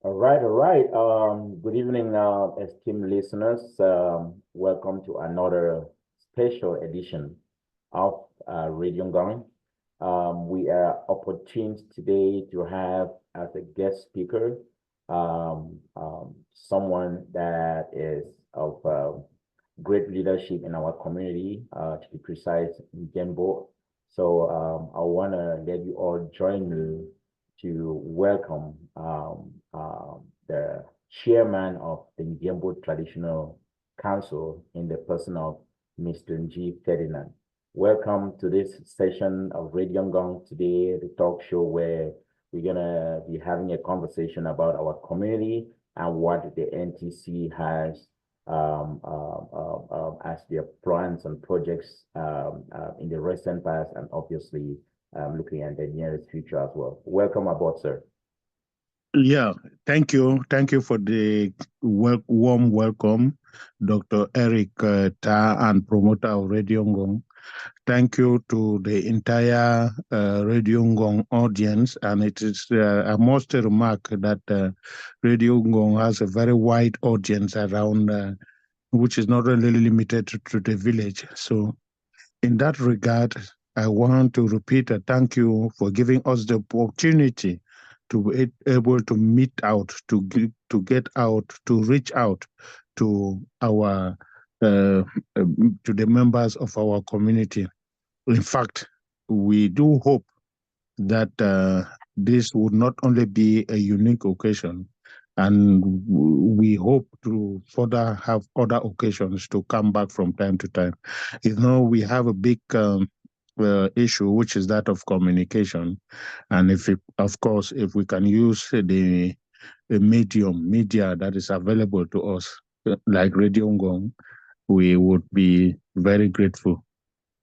All right. Good evening, esteemed listeners. Welcome to another special edition of Radio Gong. We are opportuned today to have as a guest speaker someone that is of great leadership in our community, to be precise, Ngyen. So I want to let you all join me to welcome the chairman of the Ngyen Traditional Council in the person of Mr. G. Ferdinand. Welcome to this session of Radio Gong today, the talk show where we're gonna be having a conversation about our community and what the NTC has as their plans and projects in the recent past and obviously looking at the nearest future as well. Welcome aboard, sir. Yeah, thank you. Thank you for the warm welcome, Dr. Eric Ta and promoter of Radio Ngong. Thank you to the entire Radio Ngong audience. And it is, I must remark that Radio Ngong has a very wide audience around, which is not really limited to the village. So in that regard, I want to repeat a thank you for giving us the opportunity to be able to meet out, to get out, to reach out to our to the members of our community. In fact, we do hope that this would not only be a unique occasion, and we hope to further have other occasions to come back from time to time. We have a big issue, which is that of communication, and of course, if we can use the media that is available to us, like Radio Ngong, we would be very grateful.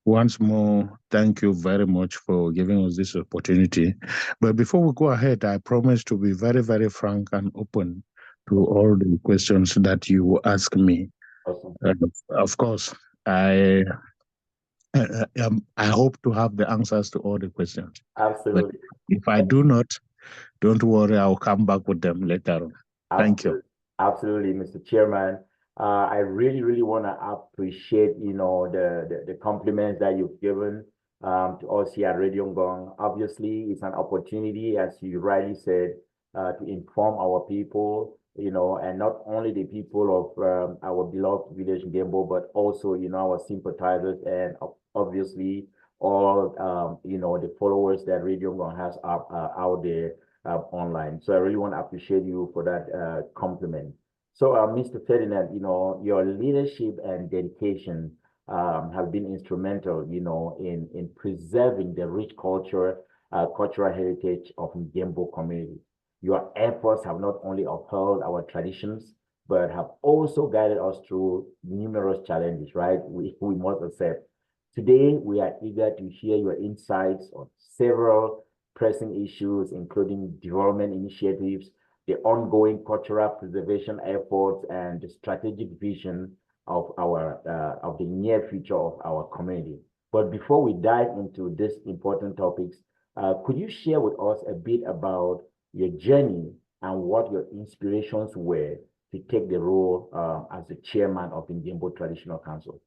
Once more, thank you very much for giving us this opportunity. But before we go ahead, I promise to be very, very frank and open to all the questions that you ask me. Awesome. Of course, I hope to have the answers to all the questions. But Absolutely. if I do not, don't worry, I'll come back with them later on. Thank you. Absolutely. Absolutely, Mr. Chairman. I really, really want to appreciate, the compliments that you've given to us here at Radio Ngong. Obviously, it's an opportunity, as you rightly said, to inform our people, and not only the people of our beloved village Gembo, but also, our sympathizers and obviously all, the followers that Radio Ngong has out there online. So I really want to appreciate you for that compliment. So, Mr. Ferdinand, your leadership and dedication have been instrumental, in preserving the rich cultural heritage of Ngembo community. Your efforts have not only upheld our traditions, but have also guided us through numerous challenges, right? We must accept. Today, we are eager to hear your insights on several pressing issues, including development initiatives, the ongoing cultural preservation efforts, and the strategic vision of the near future of our community. But before we dive into these important topics, could you share with us a bit about your journey and what your inspirations were to take the role as the chairman of the Ngyen Traditional Council?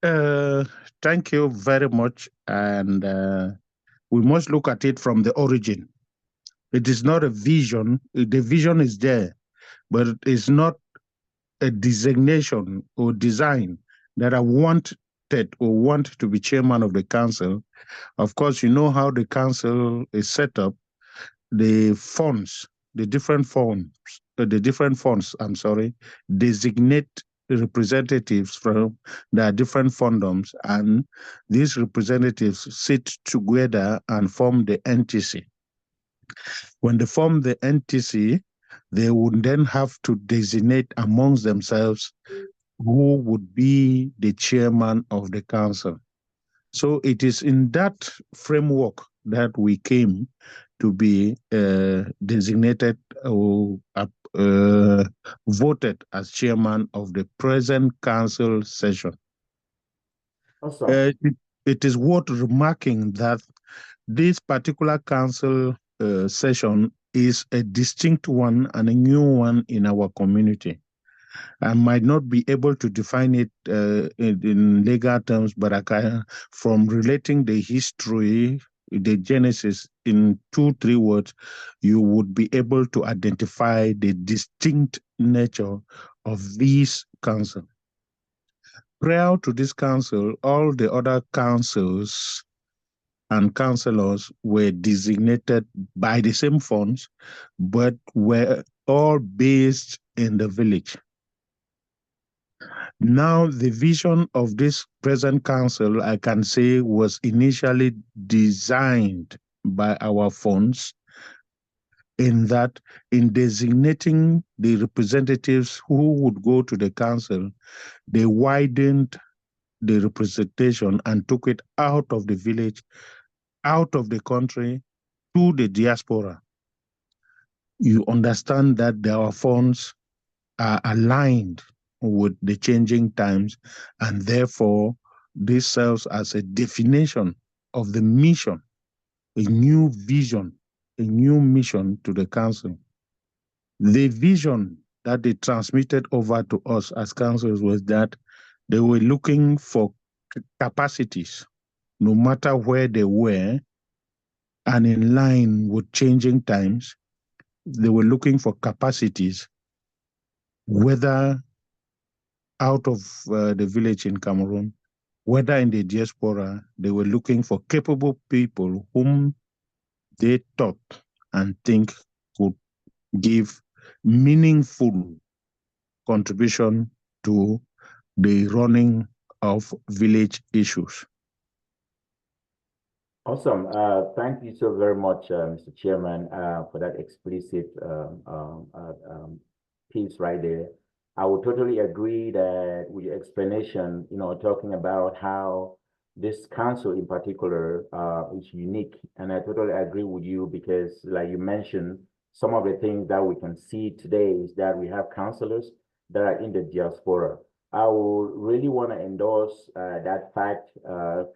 Uh, Thank you very much. And we must look at it from the origin. It is not a vision. The vision is there, but it is not a designation or design that I wanted or want to be chairman of the council. Of course, you know how the council is set up. The funds, the different funds, I'm sorry, designate representatives from the different fundoms, and these representatives sit together and form the NTC. When they form the NTC, they would then have to designate amongst themselves who would be the chairman of the council. So it is in that framework that we came to be designated or voted as chairman of the present council session. Awesome. It is worth remarking that this particular council session is a distinct one and a new one in our community. I might not be able to define it in legal terms, but from relating the history, the genesis in 2-3 words, you would be able to identify the distinct nature of this council. Prior to this council, all the other councils and councillors were designated by the same funds, but were all based in the village. Now, the vision of this present council, I can say, was initially designed by our funds in that in designating the representatives who would go to the council, they widened the representation and took it out of the village, out of the country, to the diaspora. You understand that our funds are aligned with the changing times, and therefore this serves as a definition of the mission, a new vision, a new mission to the council. The vision that they transmitted over to us as councils was that they were looking for capacities, no matter where they were, and in line with changing times, they were looking for capacities, whether out of the village in Cameroon, whether in the diaspora, they were looking for capable people whom they thought and think could give meaningful contribution to the running of village issues. Awesome. Thank you so very much, Mr. Chairman, for that explicit piece right there. I would totally agree that with your explanation, talking about how this council in particular is unique. And I totally agree with you because, like you mentioned, some of the things that we can see today is that we have councillors that are in the diaspora. I would really want to endorse that fact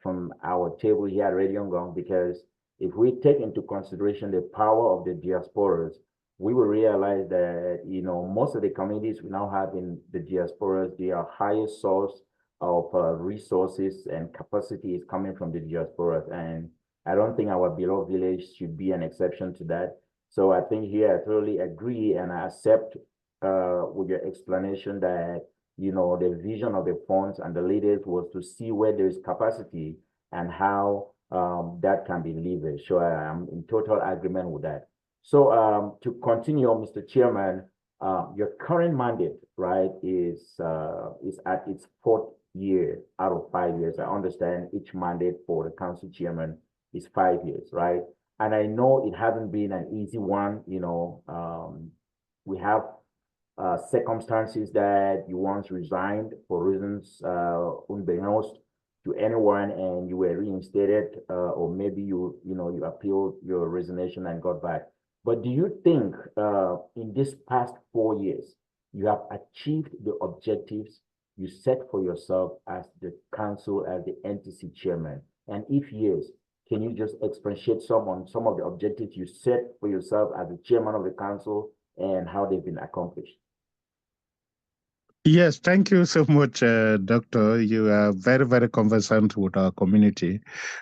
from our table here at Radio Ngong, because if we take into consideration the power of the diasporas, we will realize that, most of the communities we now have in the diasporas, their highest source of resources and capacity is coming from the diasporas. And I don't think our beloved village should be an exception to that. So I think here I totally agree and I accept with your explanation that the vision of the funds and the leaders was to see where there is capacity and how that can be leveraged. So I'm in total agreement with that. So to continue, Mr. Chairman, your current mandate, right, is at its 4th year out of 5 years. I understand each mandate for the council chairman is 5 years, right? And I know it hasn't been an easy one. We have circumstances that you once resigned for reasons unbeknownst to anyone, and you were reinstated, or maybe you appealed your resignation and got back. But do you think in this past 4 years you have achieved the objectives you set for yourself as the council, as the NTC chairman? And if yes, can you just expatiate on some of the objectives you set for yourself as the chairman of the council and how they've been accomplished? Yes, thank you so much, Doctor. You are very, very conversant with our community.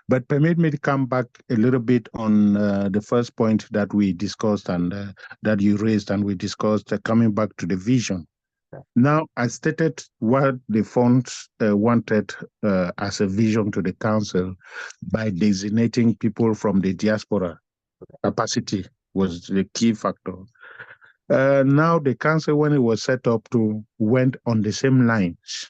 But permit me to come back a little bit on the first point that we discussed and that you raised and we discussed, coming back to the vision. Okay. Now, I stated what the funds wanted as a vision to the council by designating people from the diaspora. Okay. Capacity was the key factor. Now the council, when it was set up, went on the same lines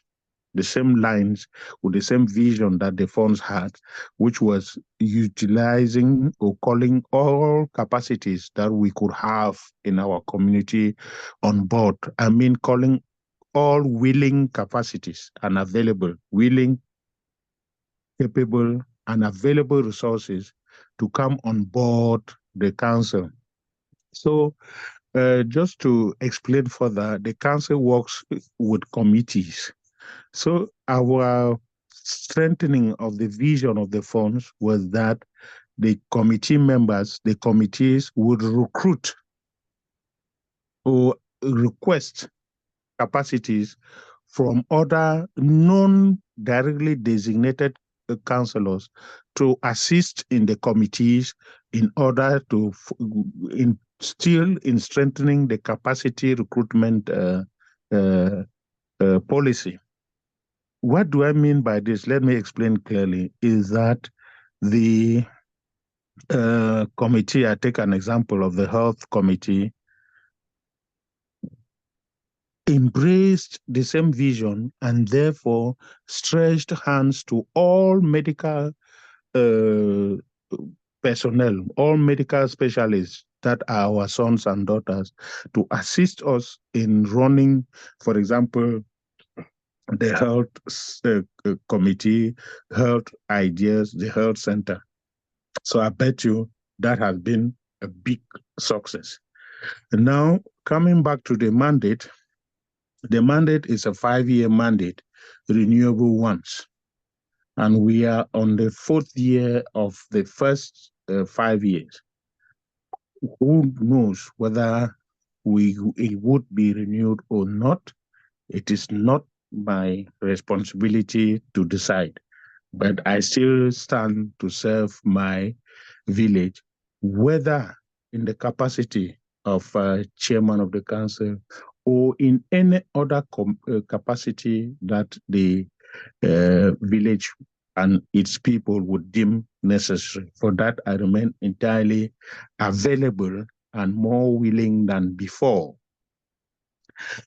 with the same vision that the funds had, which was utilizing or calling all capacities that we could have in our community on board. I mean, calling all willing capacities and available, willing, capable, and available resources to come on board the council. So, just to explain further, the council works with committees. So our strengthening of the vision of the funds was that the committee members, the committees would recruit or request capacities from other non-directly designated councillors to assist in the committees in order to still in strengthening the capacity recruitment policy. What do I mean by this? Let me explain clearly. Is that the committee, I take an example of the health committee, embraced the same vision and therefore stretched hands to all medical personnel, all medical specialists that are our sons and daughters, to assist us in running, for example, the health committee, health ideas, the health center. So I bet you that has been a big success. And now, coming back to the mandate is a 5-year mandate, renewable once. And we are on the 4th year of the first 5 years. Who knows whether it would be renewed or not? It is not my responsibility to decide, but I still stand to serve my village, whether in the capacity of chairman of the council or in any other capacity that the village and its people would deem necessary. For that, I remain entirely available and more willing than before.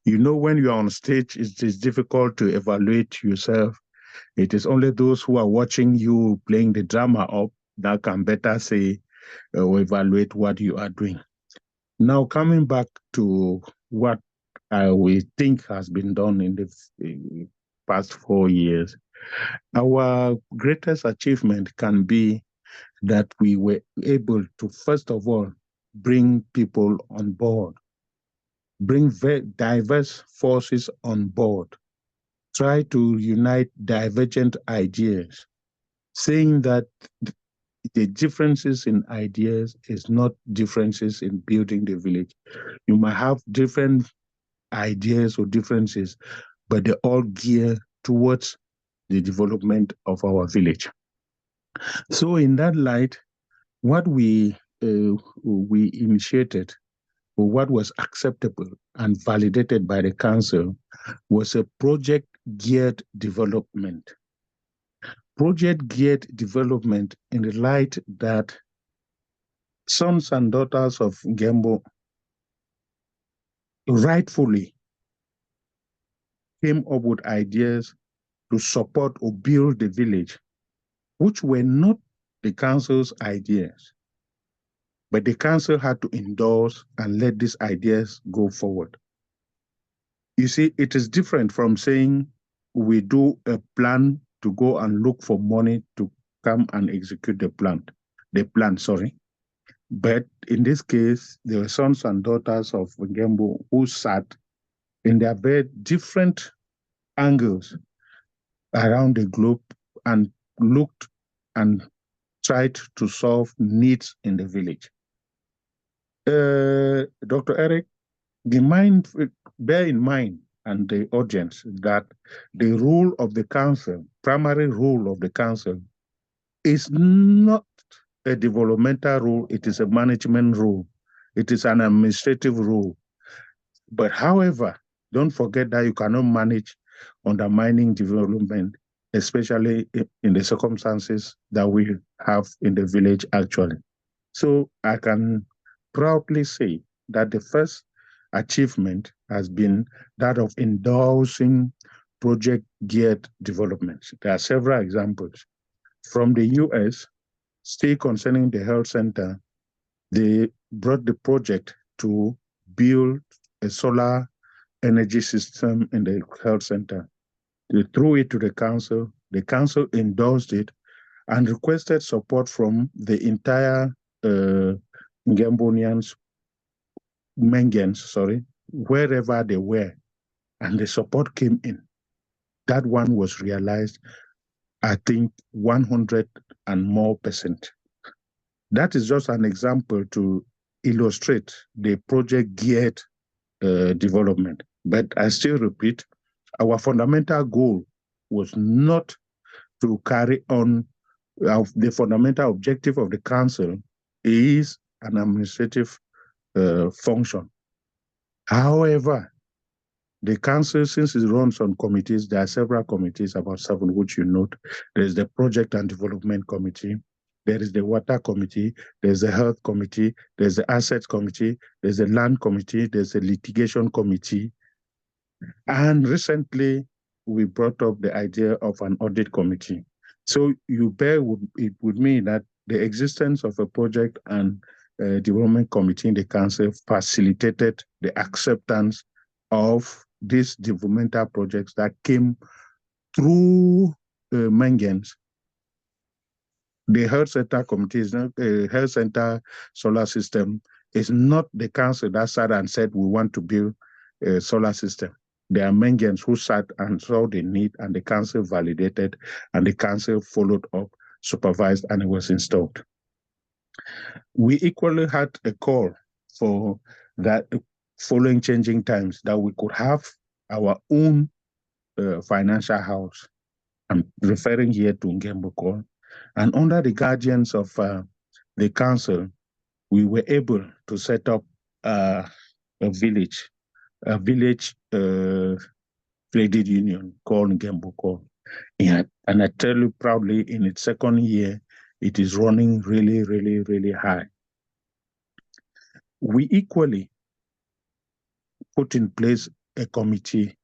You know, when you're on stage, it is difficult to evaluate yourself. It is only those who are watching you playing the drama up that can better say or evaluate what you are doing. Now, coming back to what we think has been done in the past 4 years, our greatest achievement can be that we were able to, first of all, bring people on board, bring very diverse forces on board, try to unite divergent ideas, saying that the differences in ideas is not differences in building the village. You might have different ideas or differences, but they all gear towards the development of our village. So in that light, what we initiated, or what was acceptable and validated by the council, was a project-geared development. Project-geared development in the light that sons and daughters of Gembo rightfully came up with ideas to support or build the village, which were not the council's ideas, but the council had to endorse and let these ideas go forward. You see, it is different from saying we do a plan to go and look for money to come and execute the plan. But in this case, there were sons and daughters of Ngembo who sat in their very different angles around the globe and looked and tried to solve needs in the village. Dr. Eric, bear in mind, and the audience, that the role of the council, primary role of the council, is not a developmental role, it is a management role. It is an administrative role. But however, don't forget that you cannot manage undermining development, especially in the circumstances that we have in the village actually. So I can proudly say that the first achievement has been that of endorsing project-geared development. There are several examples. From the US, still concerning the health center, they brought the project to build a solar energy system in the health center. They threw it to the council endorsed it and requested support from the entire Ngembonians, Mengens, wherever they were, and the support came in. That one was realized, I think, 100% and more. That is just an example to illustrate the project geared development. But I still repeat, our fundamental goal was not to carry on. The fundamental objective of the council is an administrative function. However, the council, since it runs on committees, there are several committees, about 7, which you note. There's the Project and Development Committee, there is the Water Committee, there's the Health Committee, there's the Assets Committee, there's the Land Committee, there's the Litigation Committee. And recently, we brought up the idea of an Audit Committee. So you bear with me that the existence of a Project and Development Committee in the Council facilitated the acceptance of these developmental projects that came through Ngyen. The Health Center Committee is not Health Center Solar System is not the council that sat and said we want to build a solar system. There are Ngyen who sat and saw the need, and the council validated, and the council followed up, supervised, and it was installed. We equally had a call for that following changing times, that we could have our own financial house. I'm referring here to Ngyen. And under the guardians of the council, we were able to set up a village credit union called Ngyen. And I tell you proudly, in its second year, it is running really, really, really high. We equally put in place a committee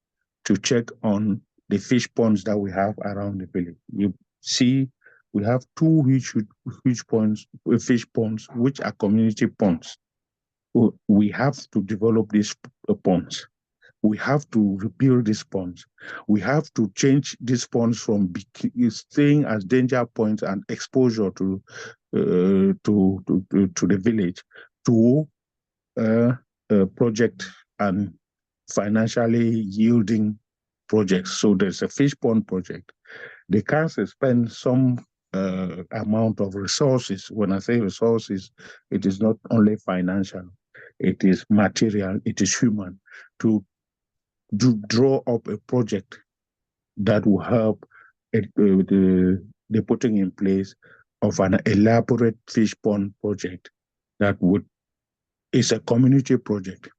to check on the fish ponds that we have around the village. You see, we have 2 huge ponds, fish ponds, which are community ponds. We have to develop these ponds. We have to rebuild these ponds. We have to change these ponds from staying as danger points and exposure to the village to a project and financially yielding projects. So there's a fish pond project. The council spends some amount of resources. When I say resources, it is not only financial, it is material, it is human, to draw up a project that will help the putting in place of an elaborate fish pond project that is a community project.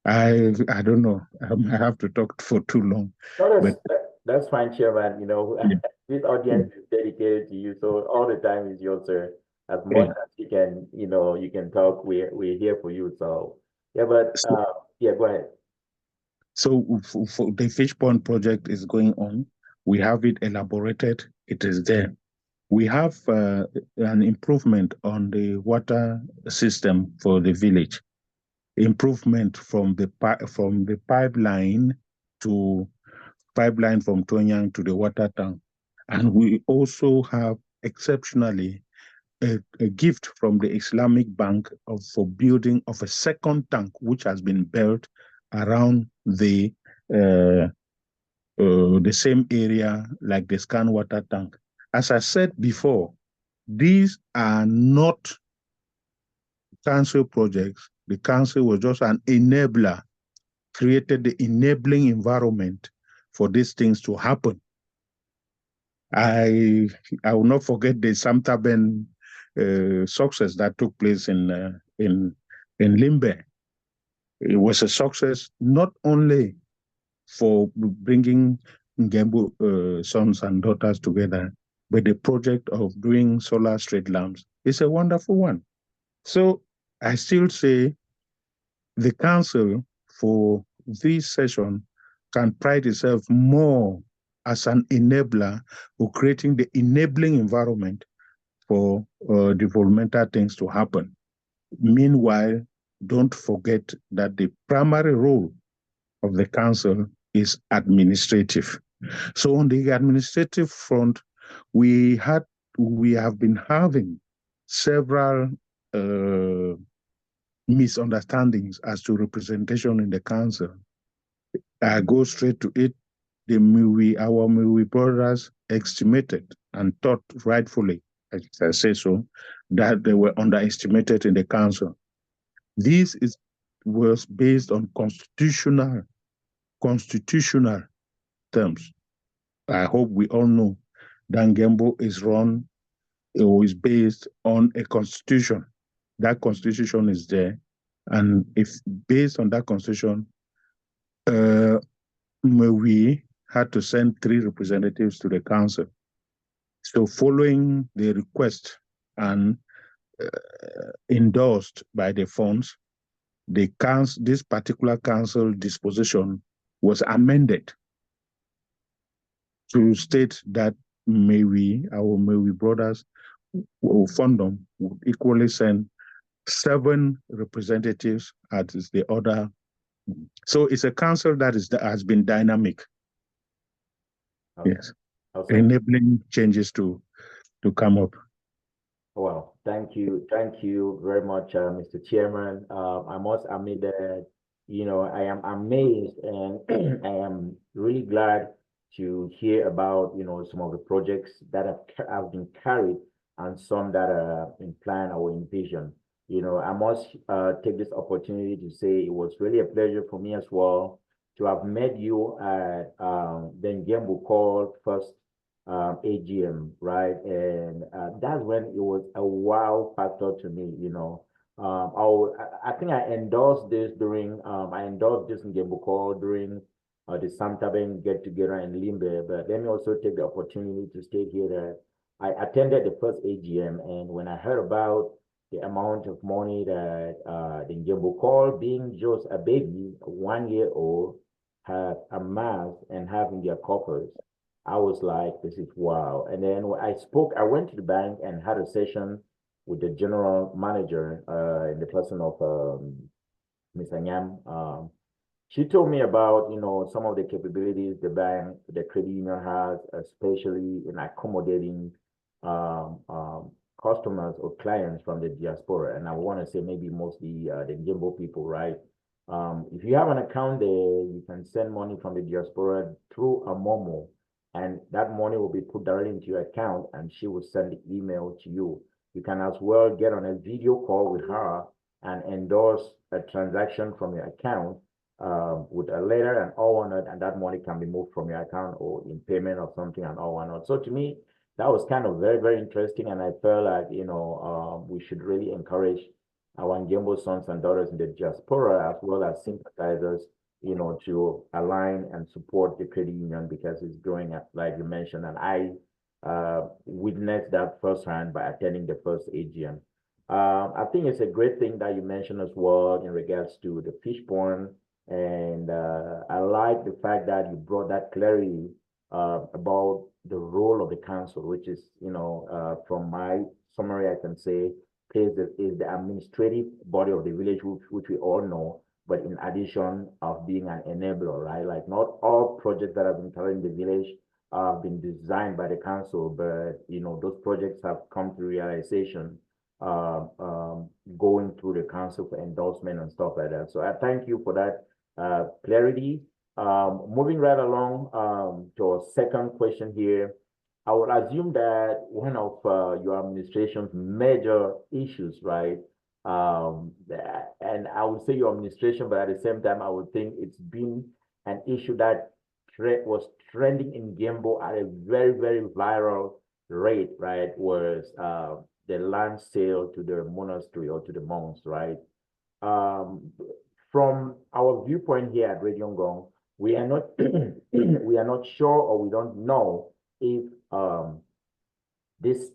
I don't know. I have to talk for too long. No, But that's fine, Chairman. yeah, This audience is dedicated to you, so all the time is yours, sir. As much as you can, you can talk. We're here for you. So yeah, but yeah, go ahead. So for the fish pond project is going on. We have it elaborated. It is there. We have an improvement on the water system for the village. Improvement from the pipeline from Tonyang to the water tank. And we also have exceptionally a gift from the Islamic Bank for building of a second tank, which has been built around the same area like the Scan water tank. As I said before, these are not council projects. The council was just an enabler, created the enabling environment for these things to happen. I will not forget the Samtaben success that took place in Limbe. It was a success not only for bringing Ngembu sons and daughters together, but the project of doing solar street lamps is a wonderful one. So I still say the council for this session can pride itself more as an enabler for creating the enabling environment for developmental things to happen. Meanwhile, don't forget that the primary role of the council is administrative. So on the administrative front, we have been having several misunderstandings as to representation in the council. I go straight to it. Our Miwi brothers estimated and thought rightfully I say so, that they were underestimated in the council. This was based on constitutional terms. I hope we all know that Ngembo is run or is based on a constitution. That constitution is there. And if based on that constitution, we had to send 3 representatives to the council. So following the request and endorsed by the funds, this particular council disposition was amended to state that our Mewi brothers or Fundum would equally send 7 representatives as the other. So it's a council that has been dynamic. Okay. Yes, okay. Enabling changes to come up. Well, thank you very much, Mr. Chairman. I must admit that I am amazed and I am really glad to hear about some of the projects that have been carried and some that are in plan or in vision. I must take this opportunity to say it was really a pleasure for me as well to have met you at the Ngyen call first AGM, right? And that's when it was a wow factor to me, I think I endorsed this during Ngyen call during the Samtaben get together in Limbe, but let me also take the opportunity to state here that I attended the first AGM, and when I heard about the amount of money that the Ngyen call, being just a baby, 1 year old, had amassed and having their coffers, I was like, this is wow. And then when I went to the bank and had a session with the general manager in the person of Mr. Ngyen. She told me about, some of the capabilities the credit union has, especially in accommodating customers or clients from the diaspora. And I want to say maybe mostly the Ngyen people, right? If you have an account there, you can send money from the diaspora through a Momo, and that money will be put directly into your account, and she will send the email to you. You can as well get on a video call with her and endorse a transaction from your account with a letter and all whatnot, and that money can be moved from your account or in payment of something and all whatnot. So to me, that was kind of very, very interesting, and I felt like we should really encourage our Ngyen sons and daughters in the diaspora as well as sympathizers, to align and support the credit union because it's growing up, like you mentioned, and I witnessed that firsthand by attending the first AGM. I think it's a great thing that you mentioned as well in regards to the fish pond, and I like the fact that you brought that clarity about the role of the council, which is, from my summary, I can say, is the administrative body of the village, which we all know, but in addition of being an enabler, right? Like not all projects that have been carried in the village have been designed by the council, but those projects have come to realization going through the council for endorsement and stuff like that. So I thank you for that clarity. Moving right along to our second question here. I would assume that one of your administration's major issues, right? And I would say your administration, but at the same time, I would think it's been an issue that was trending in Ngyen at a very, very viral rate, right? Was the land sale to the monastery or to the monks, right? From our viewpoint here at Radio Ngong, we are not we are not sure or we don't know if this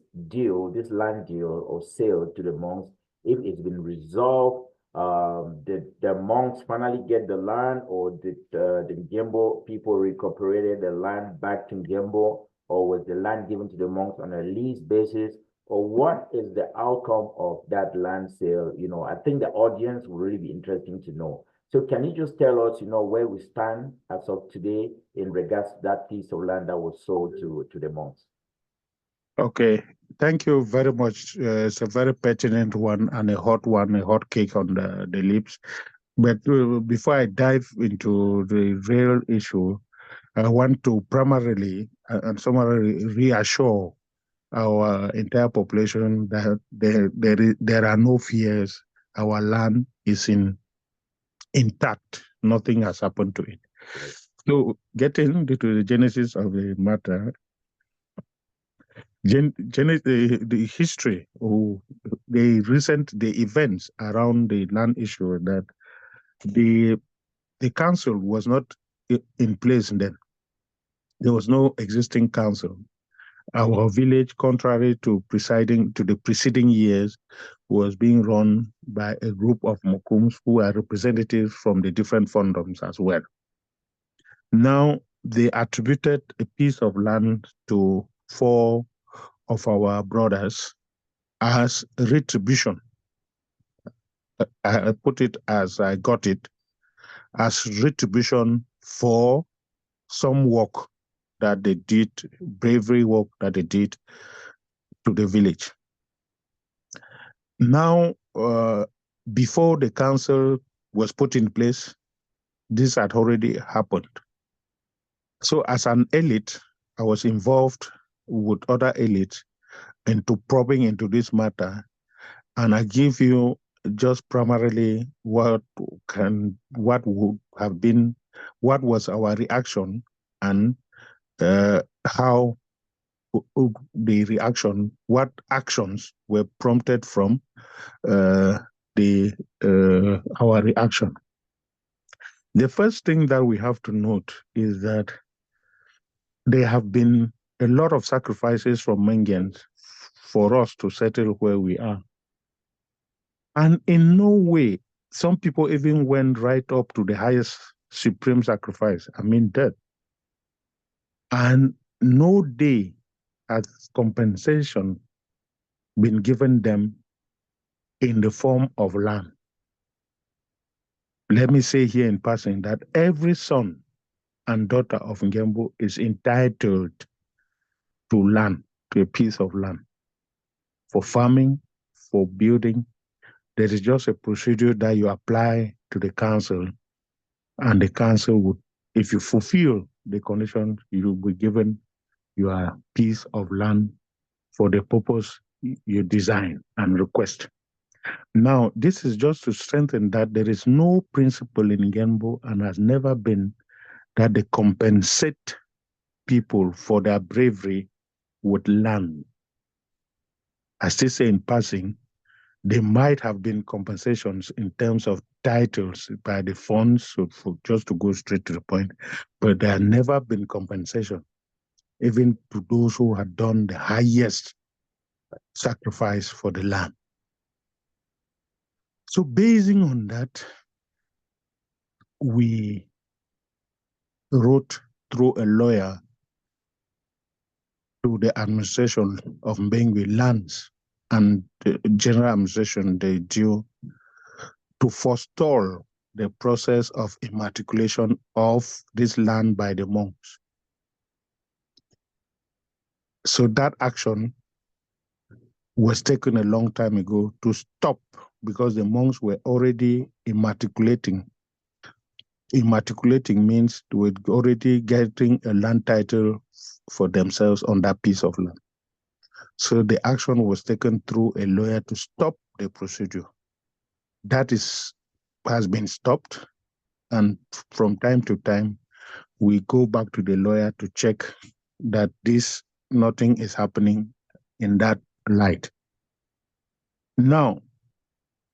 land deal or sale to the monks, if it's been resolved, did the monks finally get the land, or did the Ngyen people recuperated the land back to Ngyen, or was the land given to the monks on a lease basis, or what is the outcome of that land sale? I think the audience will really be interesting to know. So can you just tell us, where we stand as of today in regards to that piece of land that was sold to the monks? Okay, thank you very much. It's a very pertinent one and a hot cake on the lips. But before I dive into the real issue, I want to primarily and summarily reassure our entire population that there are no fears. Our land is intact. Nothing has happened to it. So getting into the genesis of the matter, the history or the events around the land issue, that the council was not in place then. There was no existing council. Our village, contrary to the preceding years, was being run by a group of Mokums who are representatives from the different fondoms as well. Now, they attributed a piece of land to 4 of our brothers as retribution. I put it as I got it, as retribution for some work that they did, bravery work that they did to the village. Now, before the council was put in place, this had already happened. So as an elite, I was involved with other elites into probing into this matter. And I give you just primarily what was our reaction, and how the reaction, what actions were prompted from our reaction. The first thing that we have to note is that there have been a lot of sacrifices from Ngyen for us to settle where we are. And in no way, some people even went right up to the highest supreme sacrifice, death. And no day has compensation been given them in the form of land. Let me say here in passing that every son and daughter of Ngembu is entitled to land, to a piece of land, for farming, for building. There is just a procedure that you apply to the council, and the council would, if you fulfill the conditions, you will be given your piece of land for the purpose you design and request. Now, this is just to strengthen that there is no principle in Ngembu, and has never been, that they compensate people for their bravery with land. I still say in passing, there might have been compensations in terms of titles by the funds, so just to go straight to the point, but there have never been compensation, even to those who had done the highest sacrifice for the land. So basing on that, we wrote through a lawyer to the administration of Mbengwe lands and the general administration, they due to forestall the process of immatriculation of this land by the monks. So that action was taken a long time ago to stop, because the monks were already immatriculating. Immatriculating means they were already getting a land title for themselves on that piece of land. So the action was taken through a lawyer to stop the procedure. That has been stopped, and from time to time, we go back to the lawyer to check that nothing is happening in that light. Now,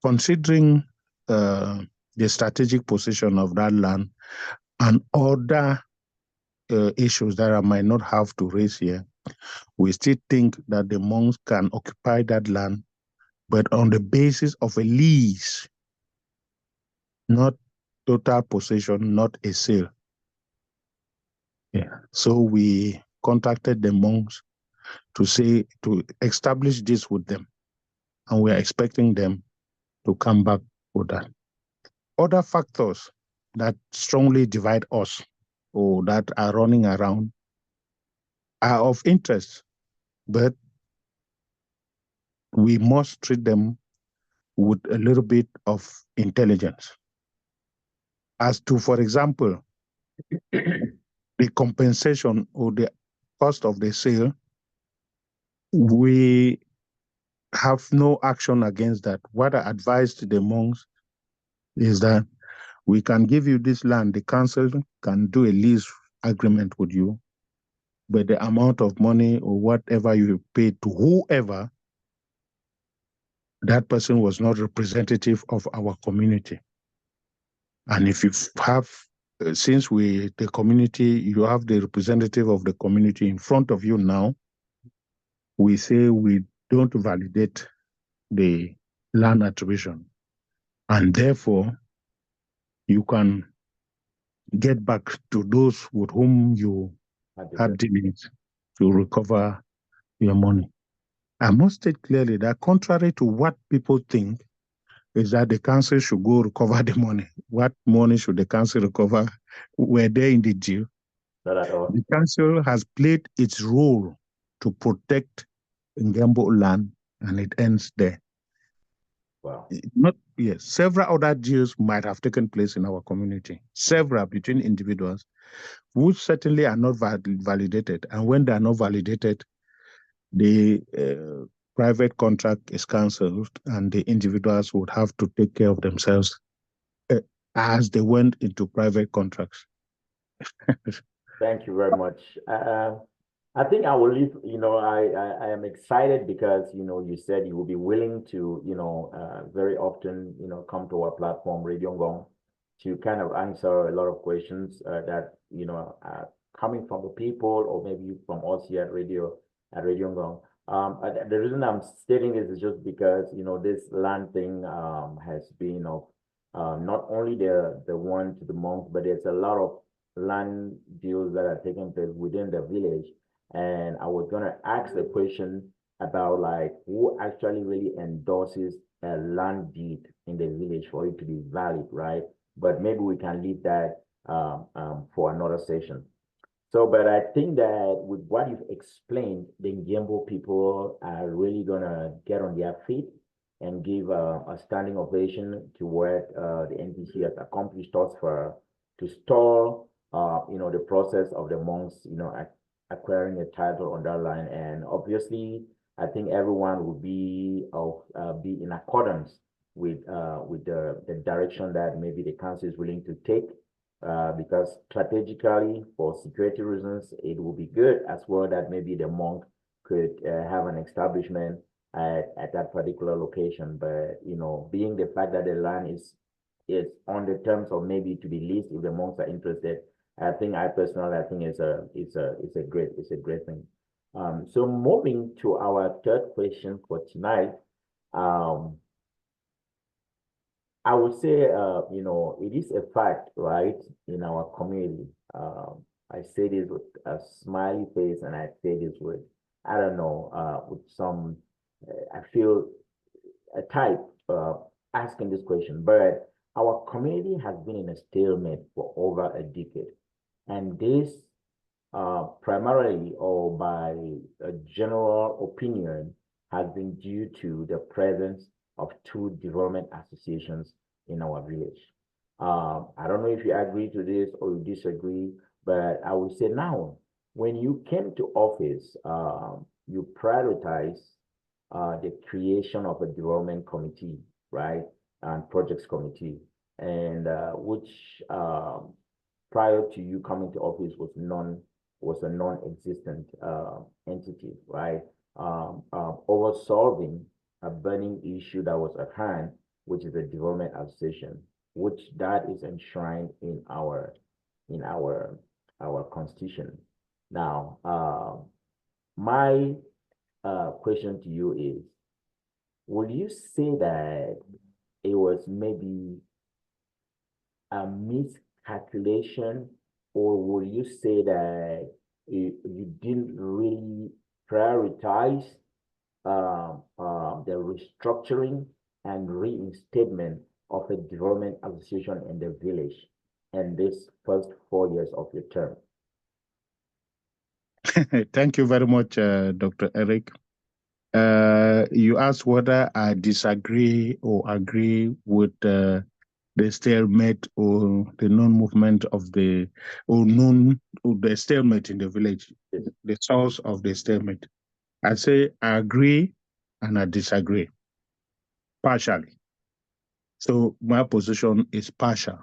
considering the strategic position of that land and other issues that I might not have to raise here, we still think that the monks can occupy that land, but on the basis of a lease, not total possession, not a sale. Yeah. So we contacted the monks to establish this with them, and we are expecting them to come back with that. Other factors that strongly divide us, or that are running around, are of interest, but we must treat them with a little bit of intelligence. As to, for example, the compensation or the cost of the sale we have no action against that. What I advised the monks is that we can give you this land. The council can do a lease agreement with you, but the amount of money or whatever you pay to whoever, that person was not representative of our community. And if you have, since the community, you have the representative of the community in front of you now, we say we don't validate the land attribution. And therefore, you can get back to those with whom you had dealings to recover your money. I must state clearly that contrary to what people think, is that the council should go recover the money. What money should the council recover? Were they in the deal? Not at all. The council has played its role to protect Ngembo land, and it ends there. Wow. Several other deals might have taken place in our community, several between individuals, which certainly are not validated. And when they are not validated, the private contract is cancelled, and the individuals would have to take care of themselves as they went into private contracts. Thank you very much. I think I will leave, I am excited because, you said you will be willing to, very often, come to our platform, Radio Ngong, to kind of answer a lot of questions that, are coming from the people or maybe from us here at Radio Ngong. The reason I'm stating this is just because, this land thing has been of not only the one to the monks, but there's a lot of land deals that are taking place within the village. And I was gonna ask the question about like who actually really endorses a land deed in the village for it to be valid, right? But maybe we can leave that for another session. So, but I think that with what you've explained, the Ngembo people are really gonna get on their feet and give a standing ovation to what the NTC has accomplished thus far to stall, the process of the monks, acquiring a title on that line. And obviously, I think everyone will be in accordance with the direction that maybe the council is willing to take. Because strategically, for security reasons, it will be good as well that maybe the monk could have an establishment at that particular location. But being the fact that the land is on the terms of maybe to be leased if the monks are interested, I think it's a great thing. So moving to our third question for tonight, I would say, it is a fact, right, in our community. I say this with a smiley face, and I say this with, I don't know, with some, I feel a type asking this question, but our community has been in a stalemate for over a decade. And this primarily or by a general opinion has been due to the presence of two development associations in our village. I don't know if you agree to this or you disagree, but I would say now, when you came to office, you prioritize the creation of a development committee, right, and projects committee, and which prior to you coming to office was a non-existent entity, right? Over solving a burning issue that was at hand, which is a development association, which that is enshrined in our constitution. Now, my question to you is, would you say that it was maybe a miscalculation, or would you say that you didn't really prioritize the restructuring and reinstatement of a development association in the village in this first 4 years of your term? Thank you very much, Dr. Eric. You asked whether I disagree or agree with the stalemate or the non-movement of the stalemate in the village, the source of the stalemate. I say I agree and I disagree partially. So my position is partial.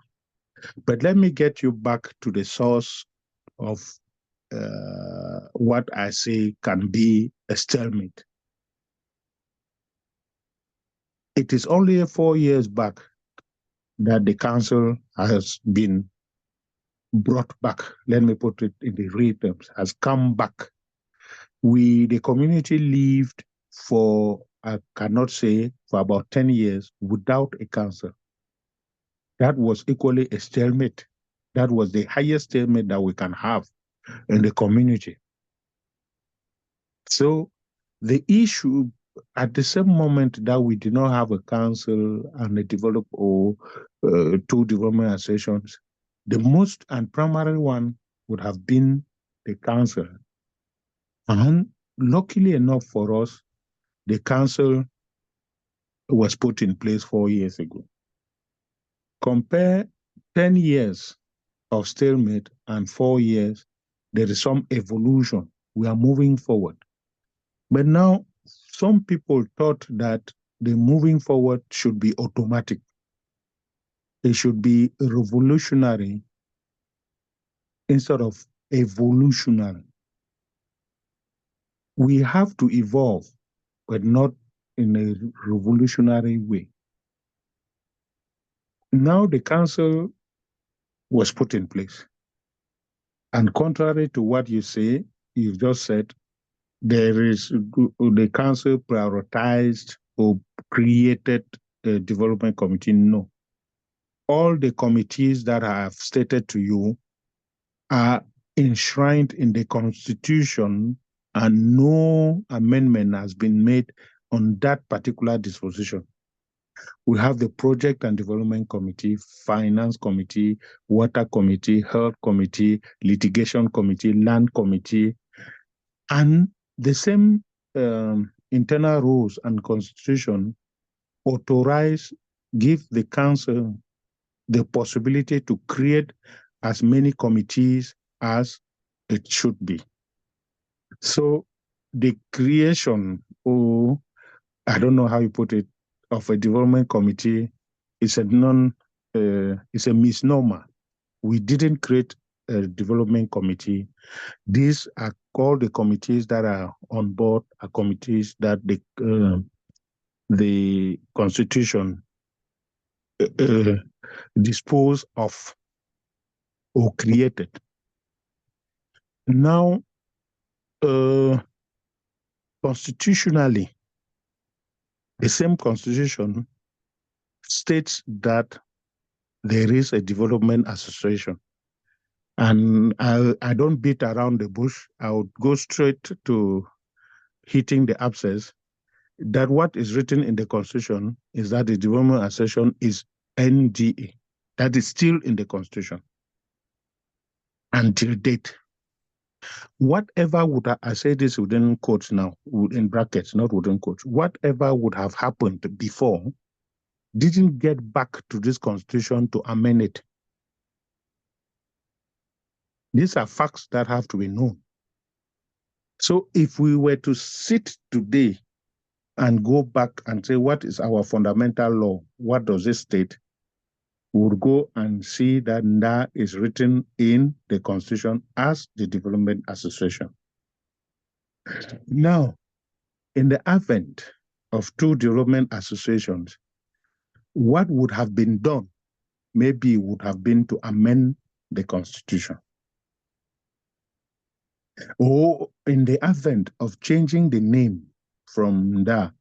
But let me get you back to the source of what I say can be a stalemate. It is only 4 years back that the council has been brought back. Let me put it in the real terms, has come back. The community lived for, I cannot say, for about 10 years without a council. That was equally a stalemate. That was the highest stalemate that we can have in the community. So the issue at the same moment that we did not have a council and a develop or two development associations, the most and primary one would have been the council. And luckily enough for us, the council was put in place 4 years ago. Compare 10 years of stalemate and 4 years, there is some evolution. We are moving forward. But now, some people thought that the moving forward should be automatic. It should be revolutionary instead of evolutionary. We have to evolve, but not in a revolutionary way. Now the council was put in place. And contrary to what you say, you've just said, the council prioritized or created a development committee. No. All the committees that I have stated to you are enshrined in the Constitution, and no amendment has been made on that particular disposition. We have the Project and Development Committee, Finance Committee, Water Committee, Health Committee, Litigation Committee, Land Committee, and the same internal rules and constitution give the council the possibility to create as many committees as it should be. So the creation, or I don't know how you put it, of a development committee is is a misnomer. We didn't create a development committee. These are called the committees that are on board, are committees that the Constitution dispose of or created. Now, constitutionally, the same Constitution states that there is a development association. And I don't beat around the bush. I would go straight to hitting the abscess, that what is written in the Constitution is that the development association is NGA. That is still in the Constitution until date. Whatever would I say this within quotes now, in brackets, not within quotes, whatever would have happened before didn't get back to this Constitution to amend it. These are facts that have to be known. So if we were to sit today and go back and say, what is our fundamental law? What does it state? We would go and see that that is written in the Constitution as the Development Association. Now, in the advent of two development associations, what would have been done maybe would have been to amend the Constitution. Or in the advent of changing the name from Nda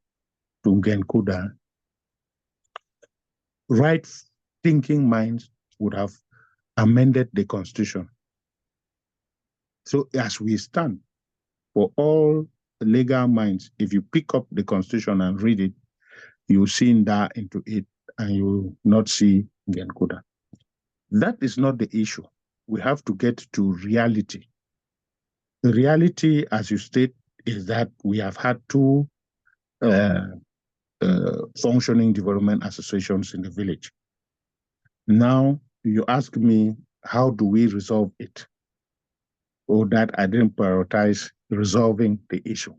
to Ngyen, right-thinking minds would have amended the Constitution. So as we stand, for all legal minds, if you pick up the Constitution and read it, you'll see Nda into it and you will not see Ngyen. That is not the issue. We have to get to reality. The reality, as you state, is that we have had two functioning development associations in the village. Now, you ask me, how do we resolve it? Or that I didn't prioritize resolving the issue.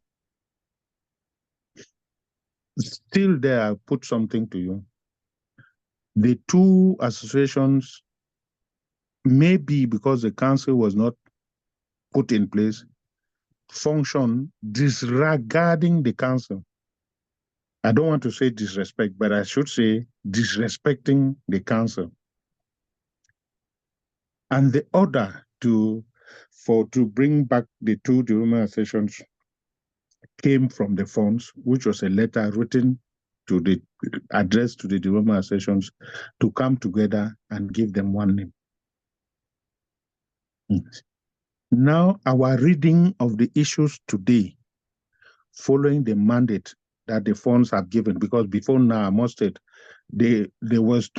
Still there, I put something to you. The two associations, maybe because the council was not put in place, function disregarding the council. I don't want to say disrespect, but I should say disrespecting the council. And the order to bring back the two development associations came from the funds, which was a letter written to the addressed to the development associations to come together and give them one name. Now, our reading of the issues today, following the mandate that the funds have given, because before now, I must say, there was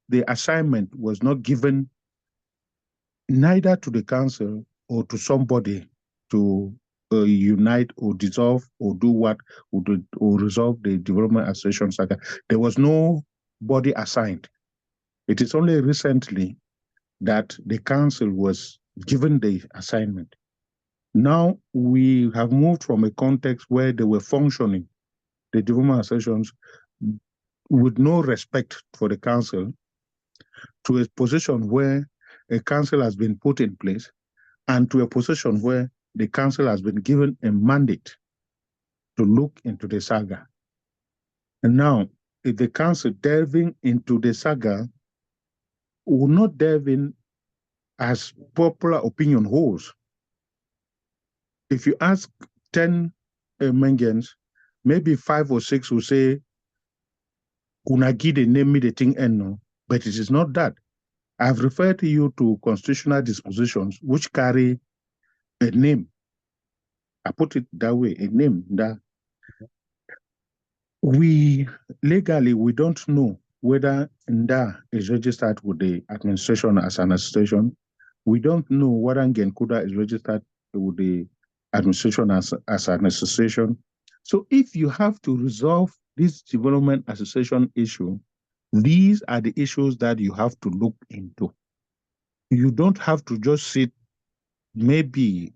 the assignment was not given neither to the council or to somebody to unite or dissolve or do what or resolve the development association saga. There was no body assigned. It is only recently that the council was given the assignment. Now we have moved from a context where they were functioning, the development associations, with no respect for the council, to a position where a council has been put in place, and to a position where the council has been given a mandate to look into the saga. And now, if the council delving into the saga will not delve in as popular opinion holds. If you ask 10 Mengens, maybe 5 or 6 will say, Unagide name me the thing no, but it is not that. I've referred you to constitutional dispositions which carry a name. I put it that way, a name that we don't know whether Nda is registered with the administration as an association. We don't know whether Ngyen is registered with the administration as an association. So if you have to resolve this development association issue, these are the issues that you have to look into. You don't have to just sit, maybe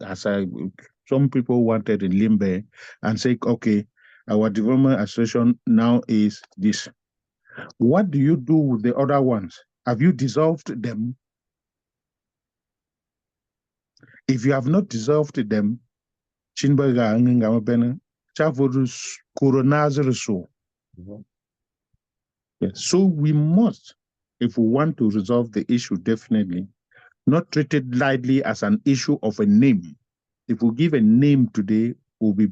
some people wanted in Limbe, and say, okay, our development association now is this. What do you do with the other ones? Have you dissolved them? If you have not dissolved them, so we must, if we want to resolve the issue, definitely not treat it lightly as an issue of a name. If we give a name today, we'll be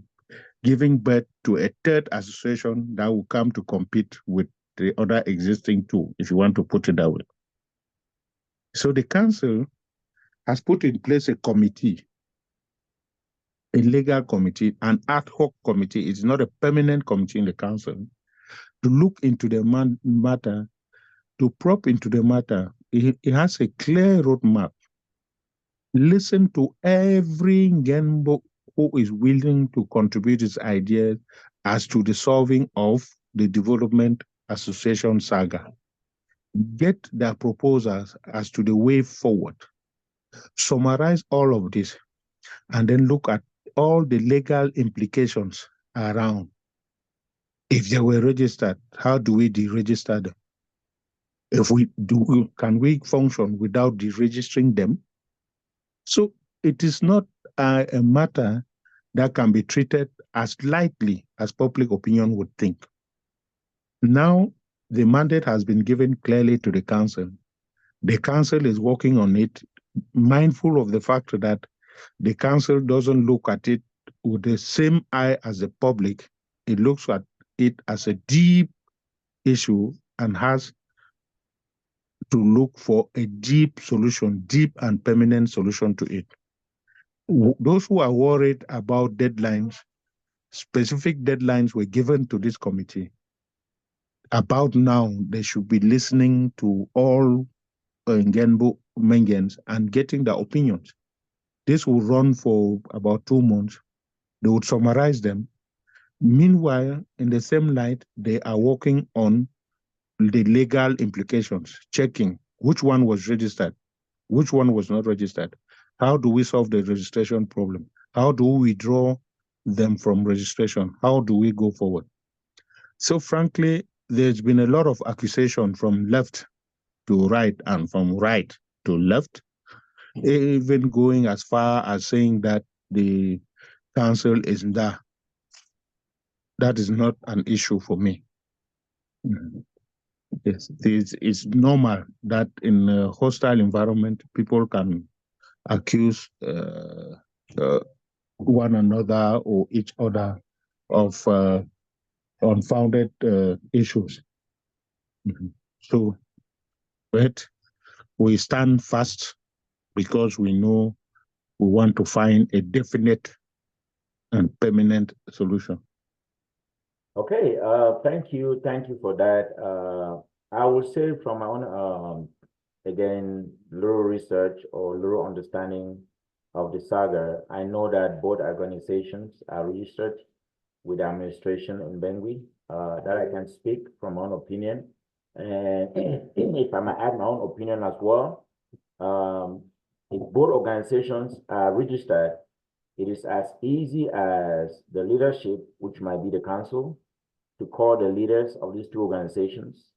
giving birth to a third association that will come to compete with the other existing two, if you want to put it that way. So the council has put in place a committee, a legal committee, an ad hoc committee. It's not a permanent committee in the council, to look into the matter, to probe into the matter. It has a clear roadmap. Listen to every Ngyen who is willing to contribute his ideas as to the solving of the development association saga. Get their proposals as to the way forward. Summarize all of this, and then look at all the legal implications around. If they were registered, how do we deregister them? If we do, can we function without deregistering them? So it is not a matter that can be treated as lightly as public opinion would think. Now, the mandate has been given clearly to the council. The council is working on it, mindful of the fact that the council doesn't look at it with the same eye as the public. It looks at it as a deep issue and has to look for a deep solution, deep and permanent solution to it. Those who are worried about deadlines, specific deadlines were given to this committee. About now, they should be listening to all Ngyen Mengens and getting their opinions. This will run for about 2 months. They would summarize them. Meanwhile, in the same light, they are working on the legal implications, checking which one was registered, which one was not registered. How do we solve the registration problem? How do we withdraw them from registration? How do we go forward? So frankly, there's been a lot of accusation from left to right and from right to left, even going as far as saying that the council is there. That is not an issue for me. Yes, it's normal that in a hostile environment, people can accuse one another or each other of unfounded issues. So, but we stand fast because we know we want to find a definite and permanent solution. Okay, thank you for that. I will say from my own, again, little research or little understanding of the saga, I know that both organizations are registered with the administration in Bangui, that I can speak from my own opinion. And if I might add my own opinion as well, if both organizations are registered, it is as easy as the leadership, which might be the council, to call the leaders of these two organizations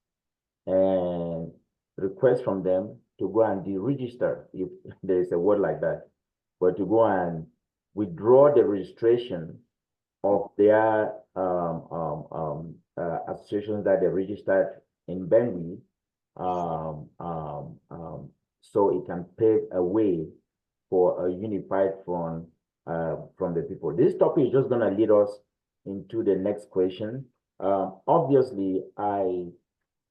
and request from them to go and deregister, if there is a word like that, but to go and withdraw the registration of their associations that they registered in Bangui, so it can pave a way for a unified front from the people. This topic is just going to lead us into the next question. Obviously, I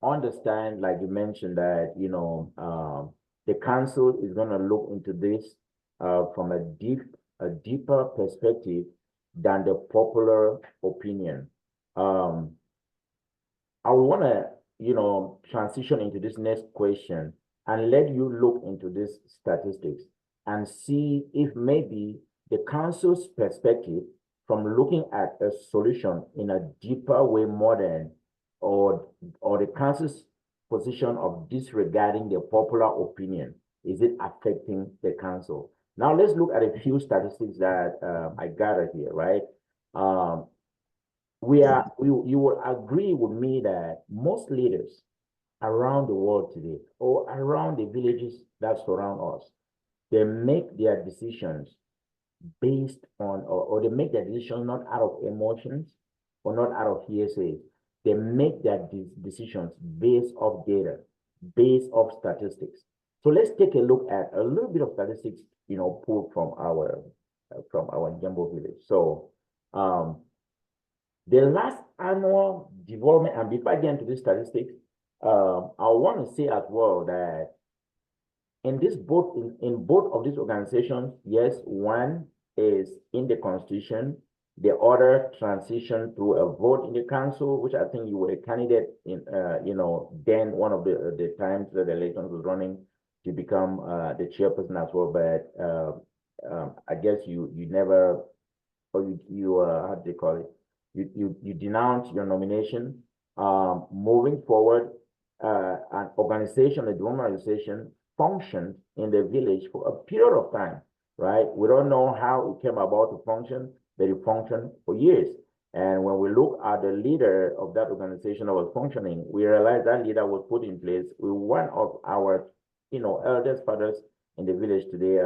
understand, like you mentioned, that the council is going to look into this from a deeper perspective than the popular opinion. I want to, transition into this next question and let you look into these statistics and see if maybe the council's perspective from looking at a solution in a deeper way more than, or the council's position of disregarding the popular opinion, is it affecting the council? Now let's look at a few statistics that I gathered here, right? You will agree with me that most leaders around the world today, or around the villages that surround us, they make their decisions based on, or they make their decisions not out of emotions or not out of hearsay. They make their decisions based off data, based off statistics. So let's take a look at a little bit of statistics, pulled from our Njambo village. So the last annual development, and before I get into these statistics, I want to say as well that in both of these organizations, yes, one is in the constitution, the other transition through a vote in the council, which I think you were a candidate in, then one of the times that the elections was running to become the chairperson as well. But I guess you never, or how do they call it? You denounce your nomination. Moving forward, an organization, a development organization, functioned in the village for a period of time, right? We don't know how it came about to function, but it functioned for years. And when we look at the leader of that organization that was functioning, we realize that leader was put in place with one of our, eldest fathers in the village today,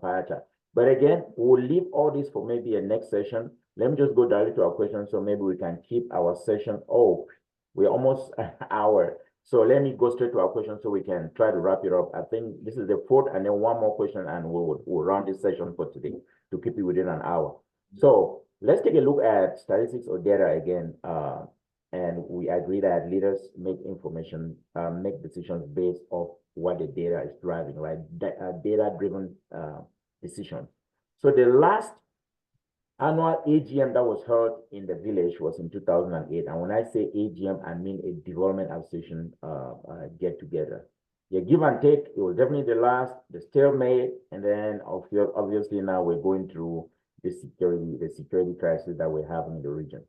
Pacha. But again, we'll leave all this for maybe a next session. Let me just go directly to our question so maybe we can keep our session. Oh, we're almost an hour. So let me go straight to our question so we can try to wrap it up. I think this is the fourth and then one more question and we'll round this session for today to keep it within an hour. So let's take a look at statistics or data again. And we agree that leaders make decisions based off what the data is driving, right? Data-driven decisions. So the last annual AGM that was held in the village was in 2008. And when I say AGM, I mean a development association get together. Yeah, give and take, it was definitely the last, the stalemate, and then obviously now we're going through the security crisis that we're having in the region.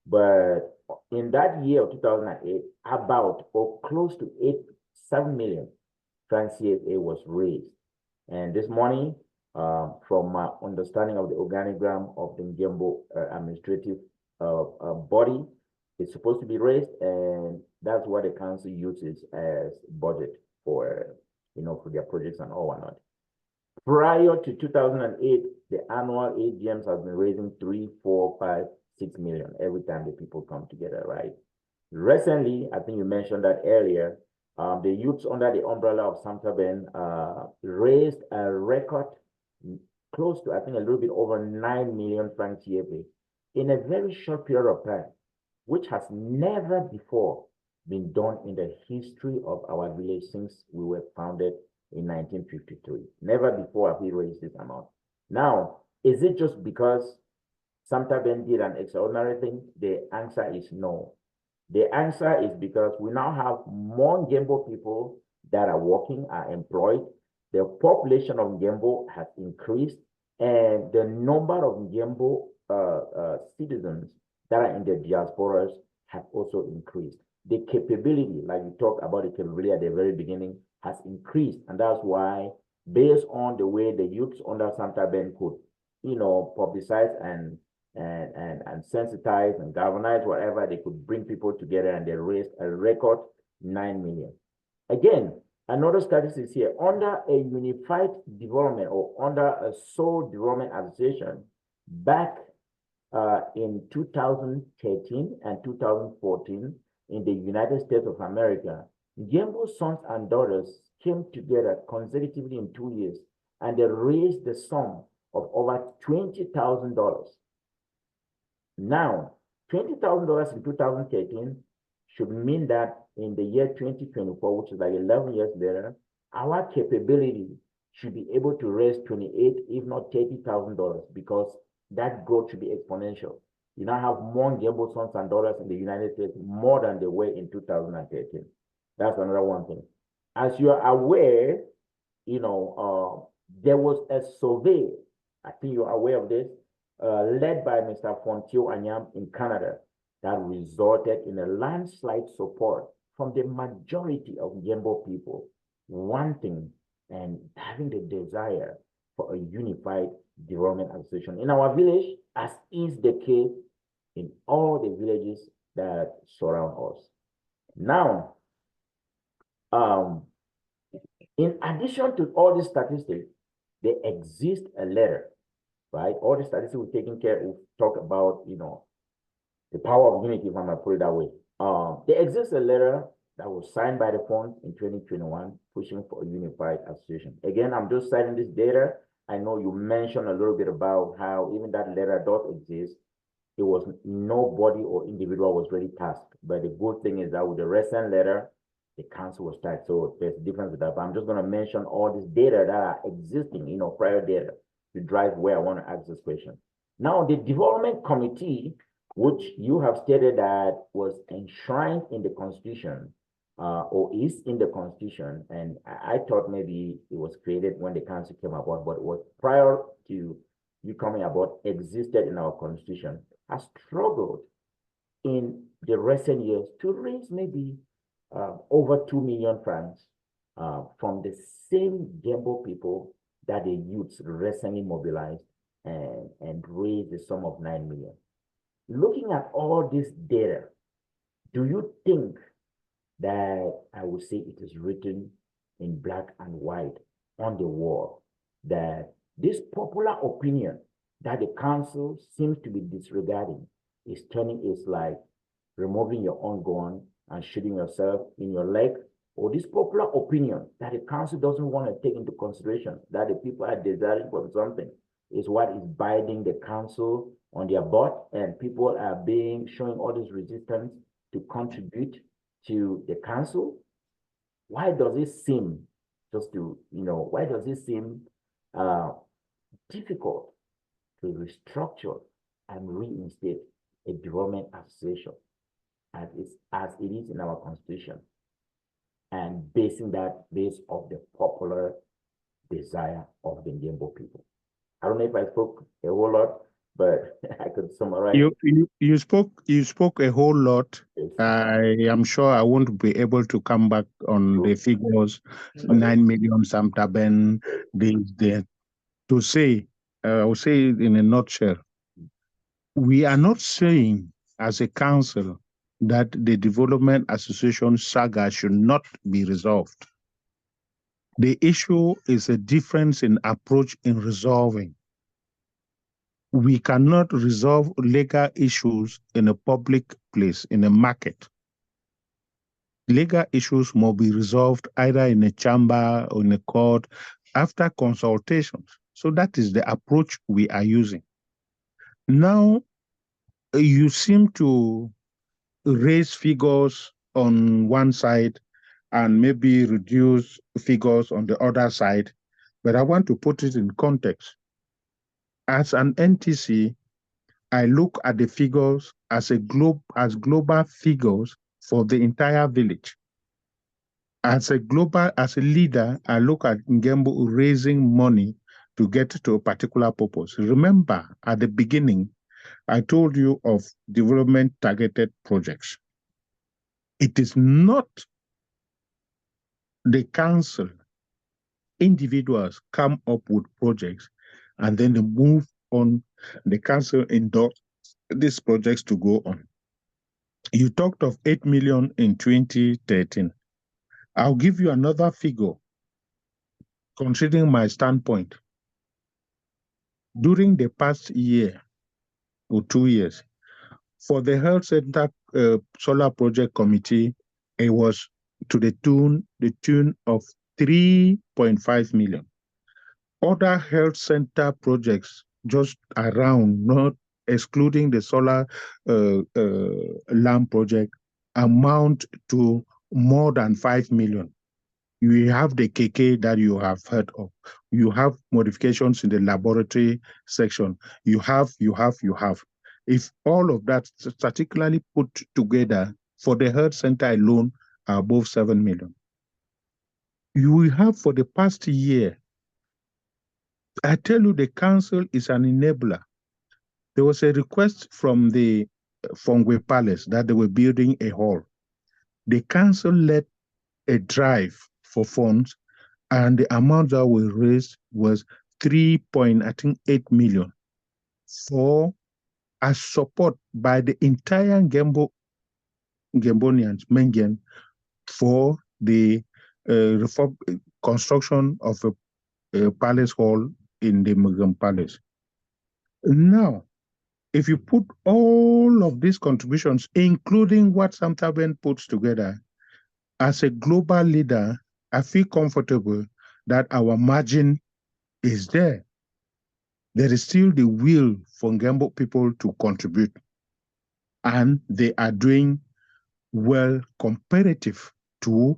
But in that year of 2008, about or close to 7 million franc CFA was raised. And this money From my understanding of the organigram of the Ngembo administrative body, it's supposed to be raised, and that's what the council uses as budget for, for their projects and all whatnot. Prior to 2008, the annual AGMs has been raising 3, 4, 5, 6 million every time the people come together, right? Recently, I think you mentioned that earlier, the youths under the umbrella of Samtaben raised a record close to, I think, a little bit over 9 million francs CFA in a very short period of time, which has never before been done in the history of our village since we were founded in 1953. Never before have we raised this amount. Now, is it just because Samtaben did an extraordinary thing? The answer is no. The answer is because we now have more Ngembo people that are working, are employed. The population of Ngembo has increased, and the number of Ngembo citizens that are in the diasporas have also increased. The capability, like we talked about the capability at the very beginning, has increased, and that's why, based on the way the youths under Samtaben could, publicize and sensitize and galvanize whatever, they could bring people together, and they raised a record 9 million. Again, another statistic here, under a unified development or under a sole development association, back in 2013 and 2014 in the United States of America, Ngembo sons and daughters came together consecutively in 2 years, and they raised the sum of over $20,000. Now, $20,000 in 2013 should mean that in the year 2024, which is like 11 years later, our capability should be able to raise 28, if not $30,000, because that growth should be exponential. You now have more Ngembo sons and daughters in the United States more than they were in 2013. That's another one thing. As you are aware, there was a survey, I think you're aware of this, led by Mr. Fontio Anyam in Canada, that resulted in a landslide support from the majority of Ngembo people wanting and having the desire for a unified development association in our village, as is the case in all the villages that surround us. Now, in addition to all these statistics, there exists a letter, right? All the statistics we've taken care of, we talk about, the power of unity, if I'm gonna put it that way. There exists a letter that was signed by the fund in 2021, pushing for a unified association. Again, I'm just citing this data. I know you mentioned a little bit about how even that letter does exist. It was nobody or individual was really tasked. But the good thing is that with the recent letter, the council was tasked. So there's a difference with that. But I'm just going to mention all this data that are existing, prior data, to drive where I want to ask this question. Now, the development committee, which you have stated that was enshrined in the Constitution, or is in the Constitution, and I thought maybe it was created when the council came about, but it was prior to you coming about, existed in our Constitution, has struggled in the recent years to raise maybe over 2 million francs from the same Ngembo people that the youths recently mobilized and raised the sum of 9 million. Looking at all this data, do you think that I would say it is written in black and white on the wall that this popular opinion that the council seems to be disregarding is turning, is like removing your own gun and shooting yourself in your leg, or this popular opinion that the council doesn't want to take into consideration that the people are desiring for something is what is biting the council on their butt, and people are showing all this resistance to contribute to the council? Why does it seem why does it seem difficult to restructure and reinstate a development association as it is in our Constitution, and basing that based off the popular desire of the Ngembo people? I don't know if I spoke a whole lot, but I could summarize. You spoke a whole lot. Yes. I am sure I won't be able to come back on the figures, 9 million Samtaben, this. to say, I will say it in a nutshell, we are not saying as a council that the Development Association saga should not be resolved. The issue is a difference in approach in resolving. We cannot resolve legal issues in a public place, in a market. Legal issues must be resolved either in a chamber or in a court after consultations. So that is the approach we are using. Now, you seem to raise figures on one side and maybe reduce figures on the other side, but I want to put it in context. As an NTC, I look at the figures as global figures for the entire village. As a leader, I look at Ngembu raising money to get to a particular purpose. Remember, at the beginning, I told you of development targeted projects. It is not the council, individuals come up with projects and then they move on. The council endorse these projects to go on. You talked of 8 million in 2013. I'll give you another figure, considering my standpoint. During the past year or 2 years, for the health center solar project committee, it was to the tune of 3.5 million. Other health center projects just around, not excluding the solar lamp project, amount to more than 5 million. You have the KK that you have heard of. You have modifications in the laboratory section. You have. If all of that particularly put together for the health center alone are above 7 million. You will have for the past year, I tell you, the council is an enabler. There was a request from the Fongwe Palace that they were building a hall. The council led a drive for funds, and the amount that was raised was 3.8 million for as support by the entire Ngembonians, Ngyen, for the construction of a palace hall in the Mugham Palace. Now, if you put all of these contributions, including what Samtaben puts together, as a global leader, I feel comfortable that our margin is there. There is still the will for Ngembo people to contribute, and they are doing well comparative to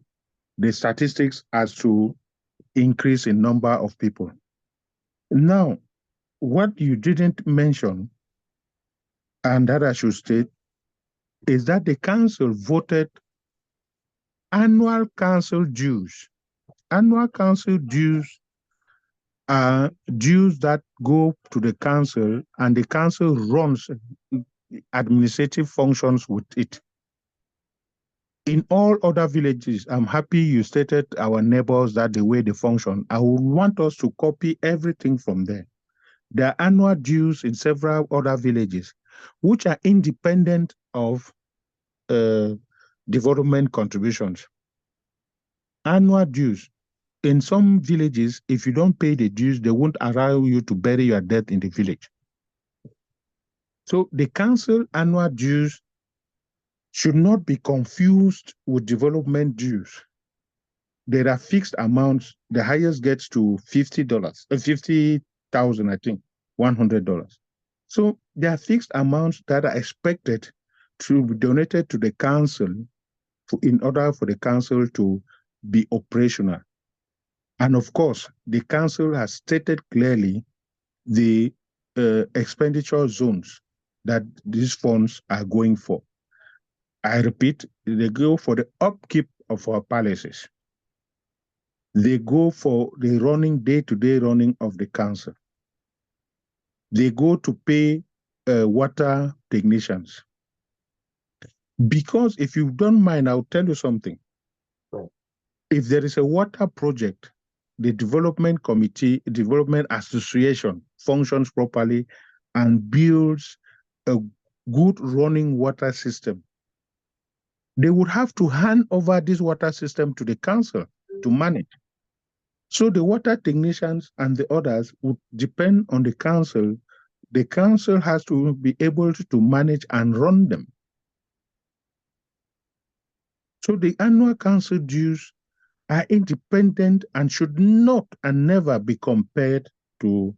the statistics as to increase in number of people. Now, what you didn't mention, and that I should state, is that the council voted annual council dues. Annual council dues are dues that go to the council, and the council runs administrative functions with it. In all other villages, I'm happy you stated our neighbors that the way they function. I would want us to copy everything from there. There are annual dues in several other villages, which are independent of development contributions. Annual dues. In some villages, if you don't pay the dues, they won't allow you to bury your dead in the village. So the council annual dues should not be confused with development dues. There are fixed amounts. The highest gets to $50, 50,000, I think, $100. So there are fixed amounts that are expected to be donated to the council in order for the council to be operational. And of course, the council has stated clearly the expenditure zones that these funds are going for. I repeat, they go for the upkeep of our palaces. They go for the running, day-to-day running of the council. They go to pay water technicians. Because if you don't mind, I'll tell you something. If there is a water project the development committee, development association functions properly and builds a good running water system, they would have to hand over this water system to the council to manage. So the water technicians and the others would depend on the council. The council has to be able to manage and run them. So the annual council dues are independent and should not and never be compared to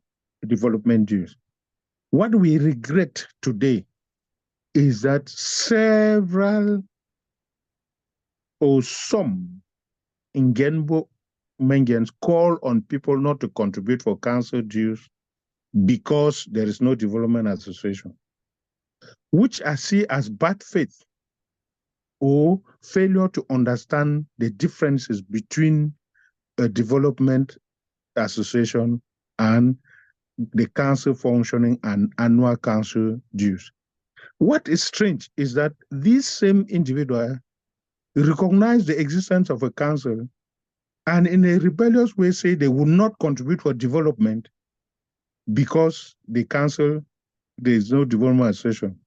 development dues. What we regret today is that several or some Ngyen Mengens call on people not to contribute for council dues because there is no development association, which I see as bad faith or failure to understand the differences between a development association and the council functioning and annual council dues. What is strange is that these same individuals recognize the existence of a council and in a rebellious way say they will not contribute for development because the council, there is no development association.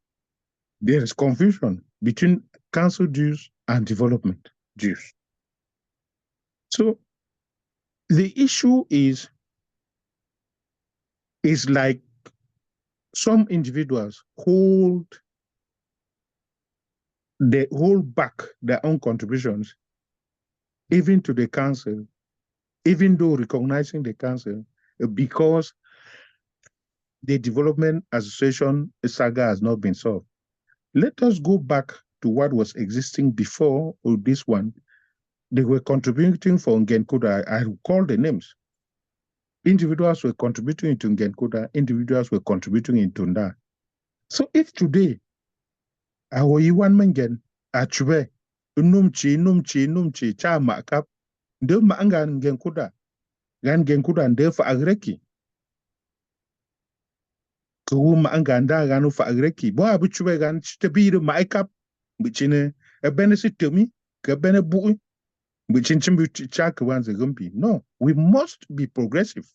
There is confusion between council dues and development dues. So the issue is like some individuals hold back their own contributions, even to the council, even though recognizing the council, because the development association saga has not been solved. Let us go back to what was existing before this one. They were contributing for Ngyen. I recall the names. Individuals were contributing to Ngyen, individuals were contributing in Tunda. So if today, our Iwan Mengen, Achube, Numchi, Chama Kap, de Mangan Ngyen and therefore Agreki. Kuma Anganda Ganu for Agreki, Boa Buchuegan, Stabir, Maikap, which in a benefit to me, Kabene Bui, which in Chimbuchak one's a gumpy. No, we must be progressive.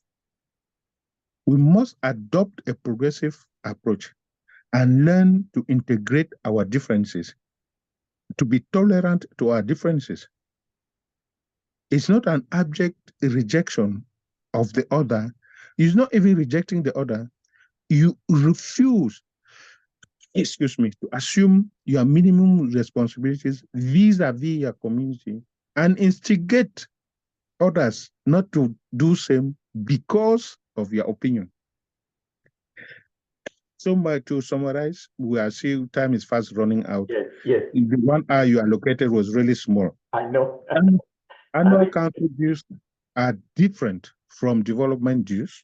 We must adopt a progressive approach and learn to integrate our differences, to be tolerant to our differences. It's not an abject rejection of the other. It's not even rejecting the other. You refuse, to assume your minimum responsibilities vis-a-vis your community and instigate others not to do same because of your opinion. So to summarize, we are seeing time is fast running out. Yes. The 1 hour you allocated was really small. I know. Annual council dues are different from development dues,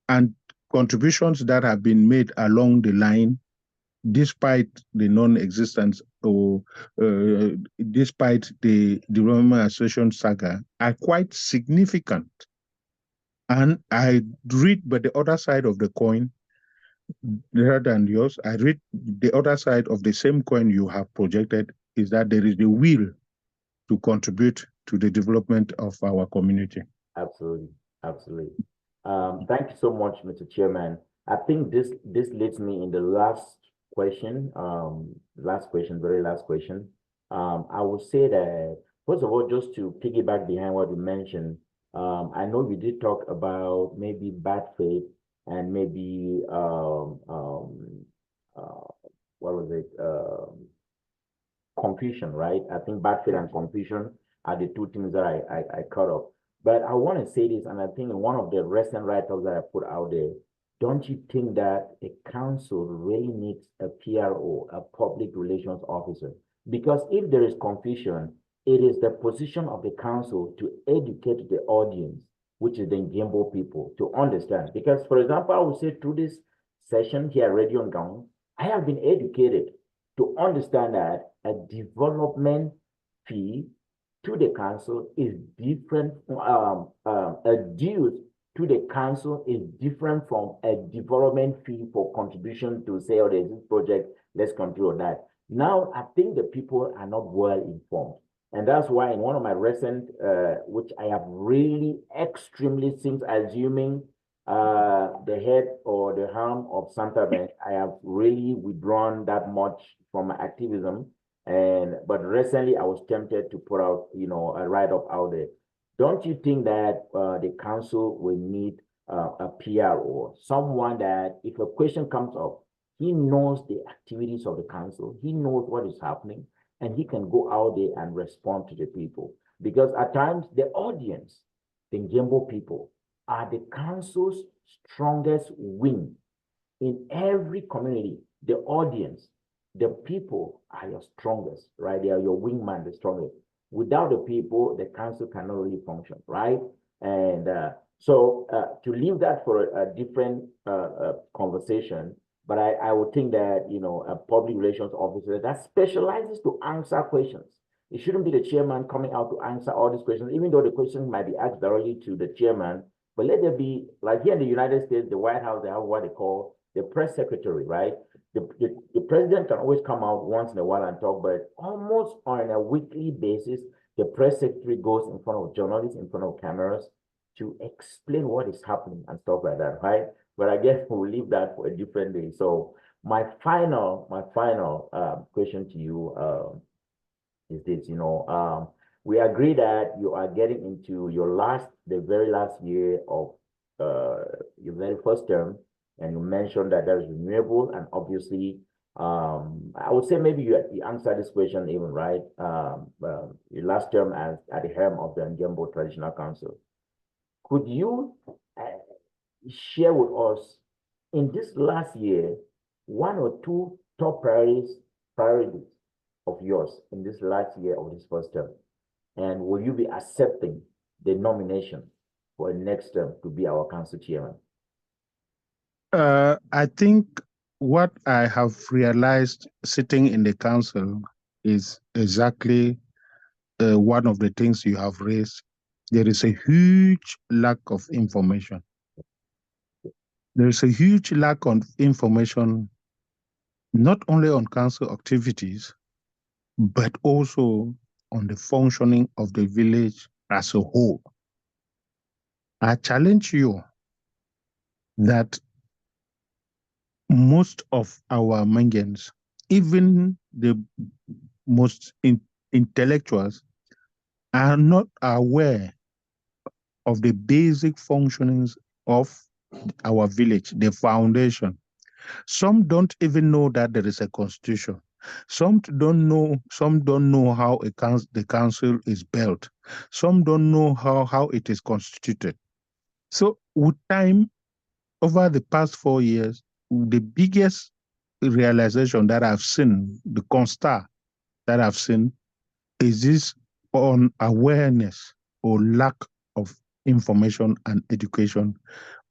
and contributions that have been made along the line, despite the non-existence or despite the development association saga, are quite significant. And I read by the other side of the coin, rather than yours, I read the other side of the same coin you have projected, is that there is the will to contribute to the development of our community. Absolutely. Thank you so much, Mr. Chairman. I think this leads me in the last question, very last question. I would say that, first of all, just to piggyback behind what you mentioned, I know we did talk about maybe bad faith and maybe what was it? Confusion, right? I think bad faith and confusion are the two things that I cut off. But I want to say this, and I think in one of the recent write-ups that I put out there, don't you think that a council really needs a PRO, a public relations officer? Because if there is confusion, it is the position of the council to educate the audience, which is the Ngyen people, to understand. Because, for example, I would say through this session here at Radio Ngong, I have been educated to understand that a development fee to the council is different, a dues to the council is different from a development fee for contribution to say, oh, there's this project, let's control that. Now, I think the people are not well informed. And that's why in one of my recent, which I have really extremely, since assuming the head or the helm of Santa Bank, I have really withdrawn that much from my activism. But recently I was tempted to put out, a write-up out there. Don't you think that the council will need a PRO, someone that if a question comes up, he knows the activities of the council, he knows what is happening, and he can go out there and respond to the people. Because at times, the audience, the Ngembo people, are the council's strongest wing. In every community, the audience, the people are your strongest, right? They are your wingman, the strongest. Without the people, the council cannot really function, right? And to leave that for a different conversation, but I would think that, a public relations officer that specializes to answer questions. It shouldn't be the chairman coming out to answer all these questions, even though the questions might be asked directly to the chairman. But let there be, like here in the United States, the White House, they have what they call the press secretary, right? The president can always come out once in a while and talk, but almost on a weekly basis, the press secretary goes in front of journalists, in front of cameras to explain what is happening and stuff like that, right? But I guess we'll leave that for a different day. So my final question to you is this, we agree that you are getting into the very last year of your very first term, and you mentioned that there's renewable, and obviously, I would say maybe you answered this question even right. Your last term as at the helm of the Ngembo Traditional Council. Could you share with us in this last year one or two top priorities of yours in this last year of this first term? And will you be accepting the nomination for next term to be our council chairman? I think what I have realized sitting in the council is exactly one of the things you have raised. There is a huge lack of information. There is a huge lack of information, not only on council activities, but also on the functioning of the village as a whole. I challenge you that most of our Mangyans, even the most intellectuals, are not aware of the basic functionings of our village, the foundation. Some don't even know that there is a constitution. Some don't know how the council is built. Some don't know how it is constituted. So with time, over the past 4 years, the biggest realization that I've seen, the constat that I've seen, is this unawareness or lack of information and education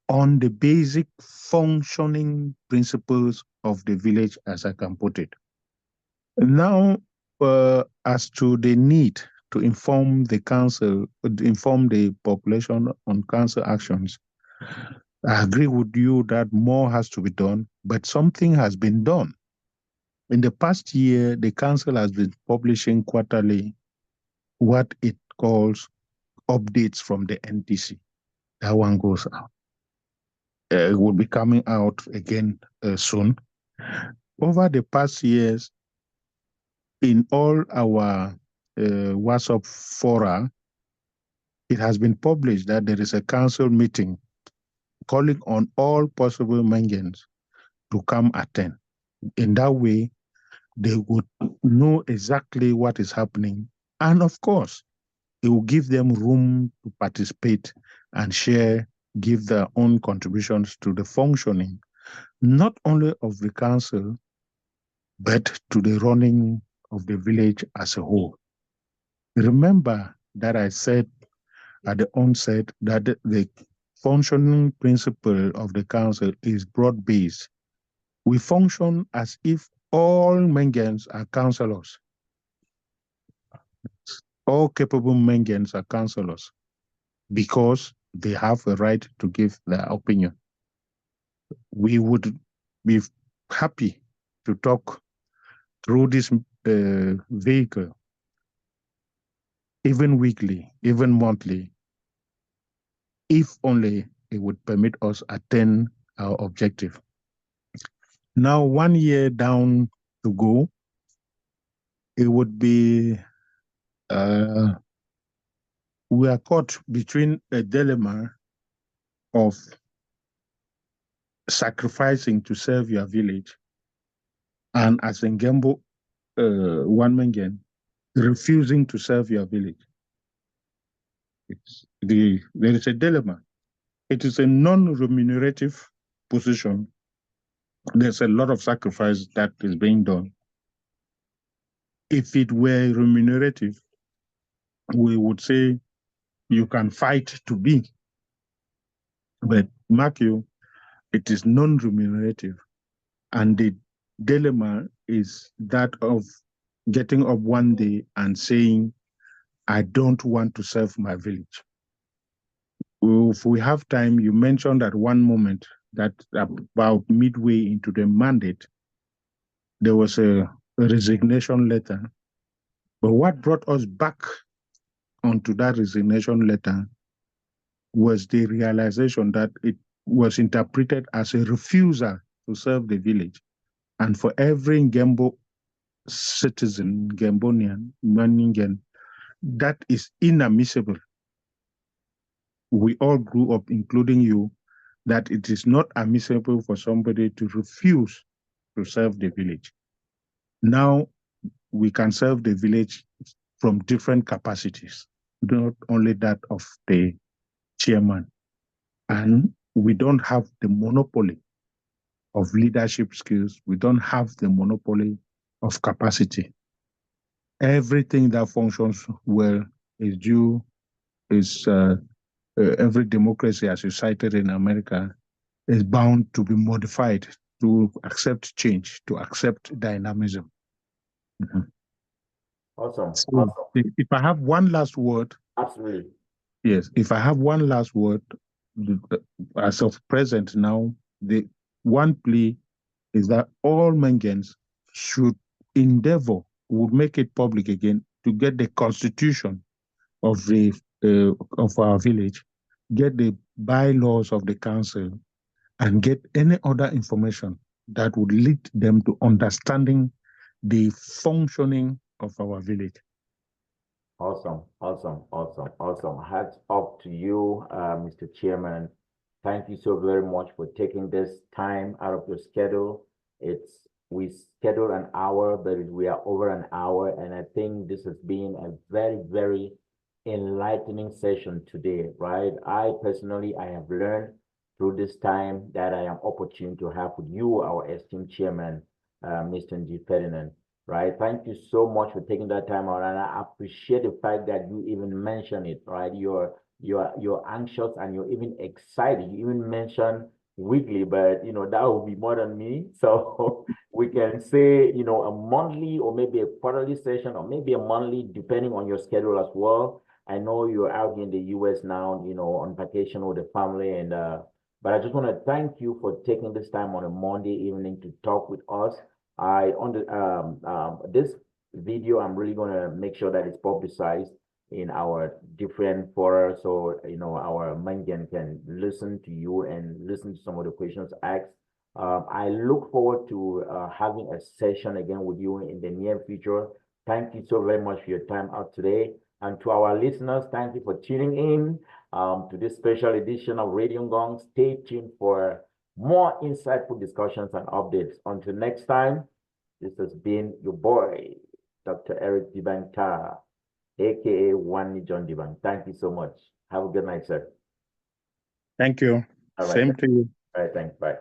on the basic functioning principles of the village, as I can put it. Now, as to the need to inform the council, inform the population on council actions, I agree with you that more has to be done, but something has been done. In the past year, the council has been publishing quarterly what it calls updates from the NTC. That one goes out. It will be coming out again soon. Over the past years, in all our WhatsApp fora, it has been published that there is a council meeting calling on all possible Mangyans to come attend. In that way, they would know exactly what is happening. And of course, it will give them room to participate and share, give their own contributions to the functioning, not only of the council, but to the running of the village as a whole. Remember that I said at the onset that the functioning principle of the council is broad-based. We function as if all Mengens are councillors. All capable Mengens are councillors because they have a right to give their opinion. We would be happy to talk through this vehicle even weekly, even monthly, if only it would permit us attain our objective. Now, 1 year down to go, it would be, we are caught between a dilemma of sacrificing to serve your village and, as in Gembo, one Ngyen, refusing to serve your village. There is a dilemma. It is a non-remunerative position. There's a lot of sacrifice that is being done. If it were remunerative, we would say you can fight to be. But mark you, it is non-remunerative. And the dilemma is that of getting up one day and saying, I don't want to serve my village. If we have time, you mentioned at one moment that about midway into the mandate, there was a resignation letter. But what brought us back onto that resignation letter was the realization that it was interpreted as a refusal to serve the village. And for every Ngembo citizen, Ngembonian, Ngyen, that is inadmissible. We all grew up, including you, that it is not admissible for somebody to refuse to serve the village. Now we can serve the village from different capacities, not only that of the chairman. And we don't have the monopoly of leadership skills. We don't have the monopoly of capacity. Everything that functions well is due, every democracy, as you cited in America, is bound to be modified to accept change, to accept dynamism. Mm-hmm. Awesome. So Awesome. if I have one last word. Absolutely. Yes, if I have one last word, as of present now, the one plea is that all Mengens should endeavor, would make it public again, to get the constitution of the of our village, get the bylaws of the council, and get any other information that would lead them to understanding the functioning of our village. Awesome, awesome, awesome, awesome. Hats off to you, Mr. Chairman. Thank you so very much for taking this time out of your schedule. We scheduled an hour, but we are over an hour, and I think this has been a very, very enlightening session today, right? I personally, I have learned through this time that I am opportune to have with you, our esteemed chairman, Mr. G. Ferdinand, right? Thank you so much for taking that time out, and I appreciate the fact that you even mentioned it, right? You're anxious and you're even excited. You even mentioned weekly, but that would be more than me. So we can say a monthly or maybe a quarterly session or maybe a monthly, depending on your schedule as well. I know you're out in the US now, on vacation with the family, and but I just want to thank you for taking this time on a Monday evening to talk with us. This video, I'm really gonna make sure that it's publicized in our different fora, so our Ngyen can listen to you and listen to some of the questions asked. I look forward to having a session again with you in the near future. Thank you so very much for your time out today. And to our listeners, thank you for tuning in to this special edition of Radio Gong. Stay tuned for more insightful discussions and updates. Until next time, this has been your boy, Dr. Eric Dibang-Ta, aka One John Dibang. Thank you so much. Have a good night, sir. Thank you. All right. Same to you. All right, thanks. Bye.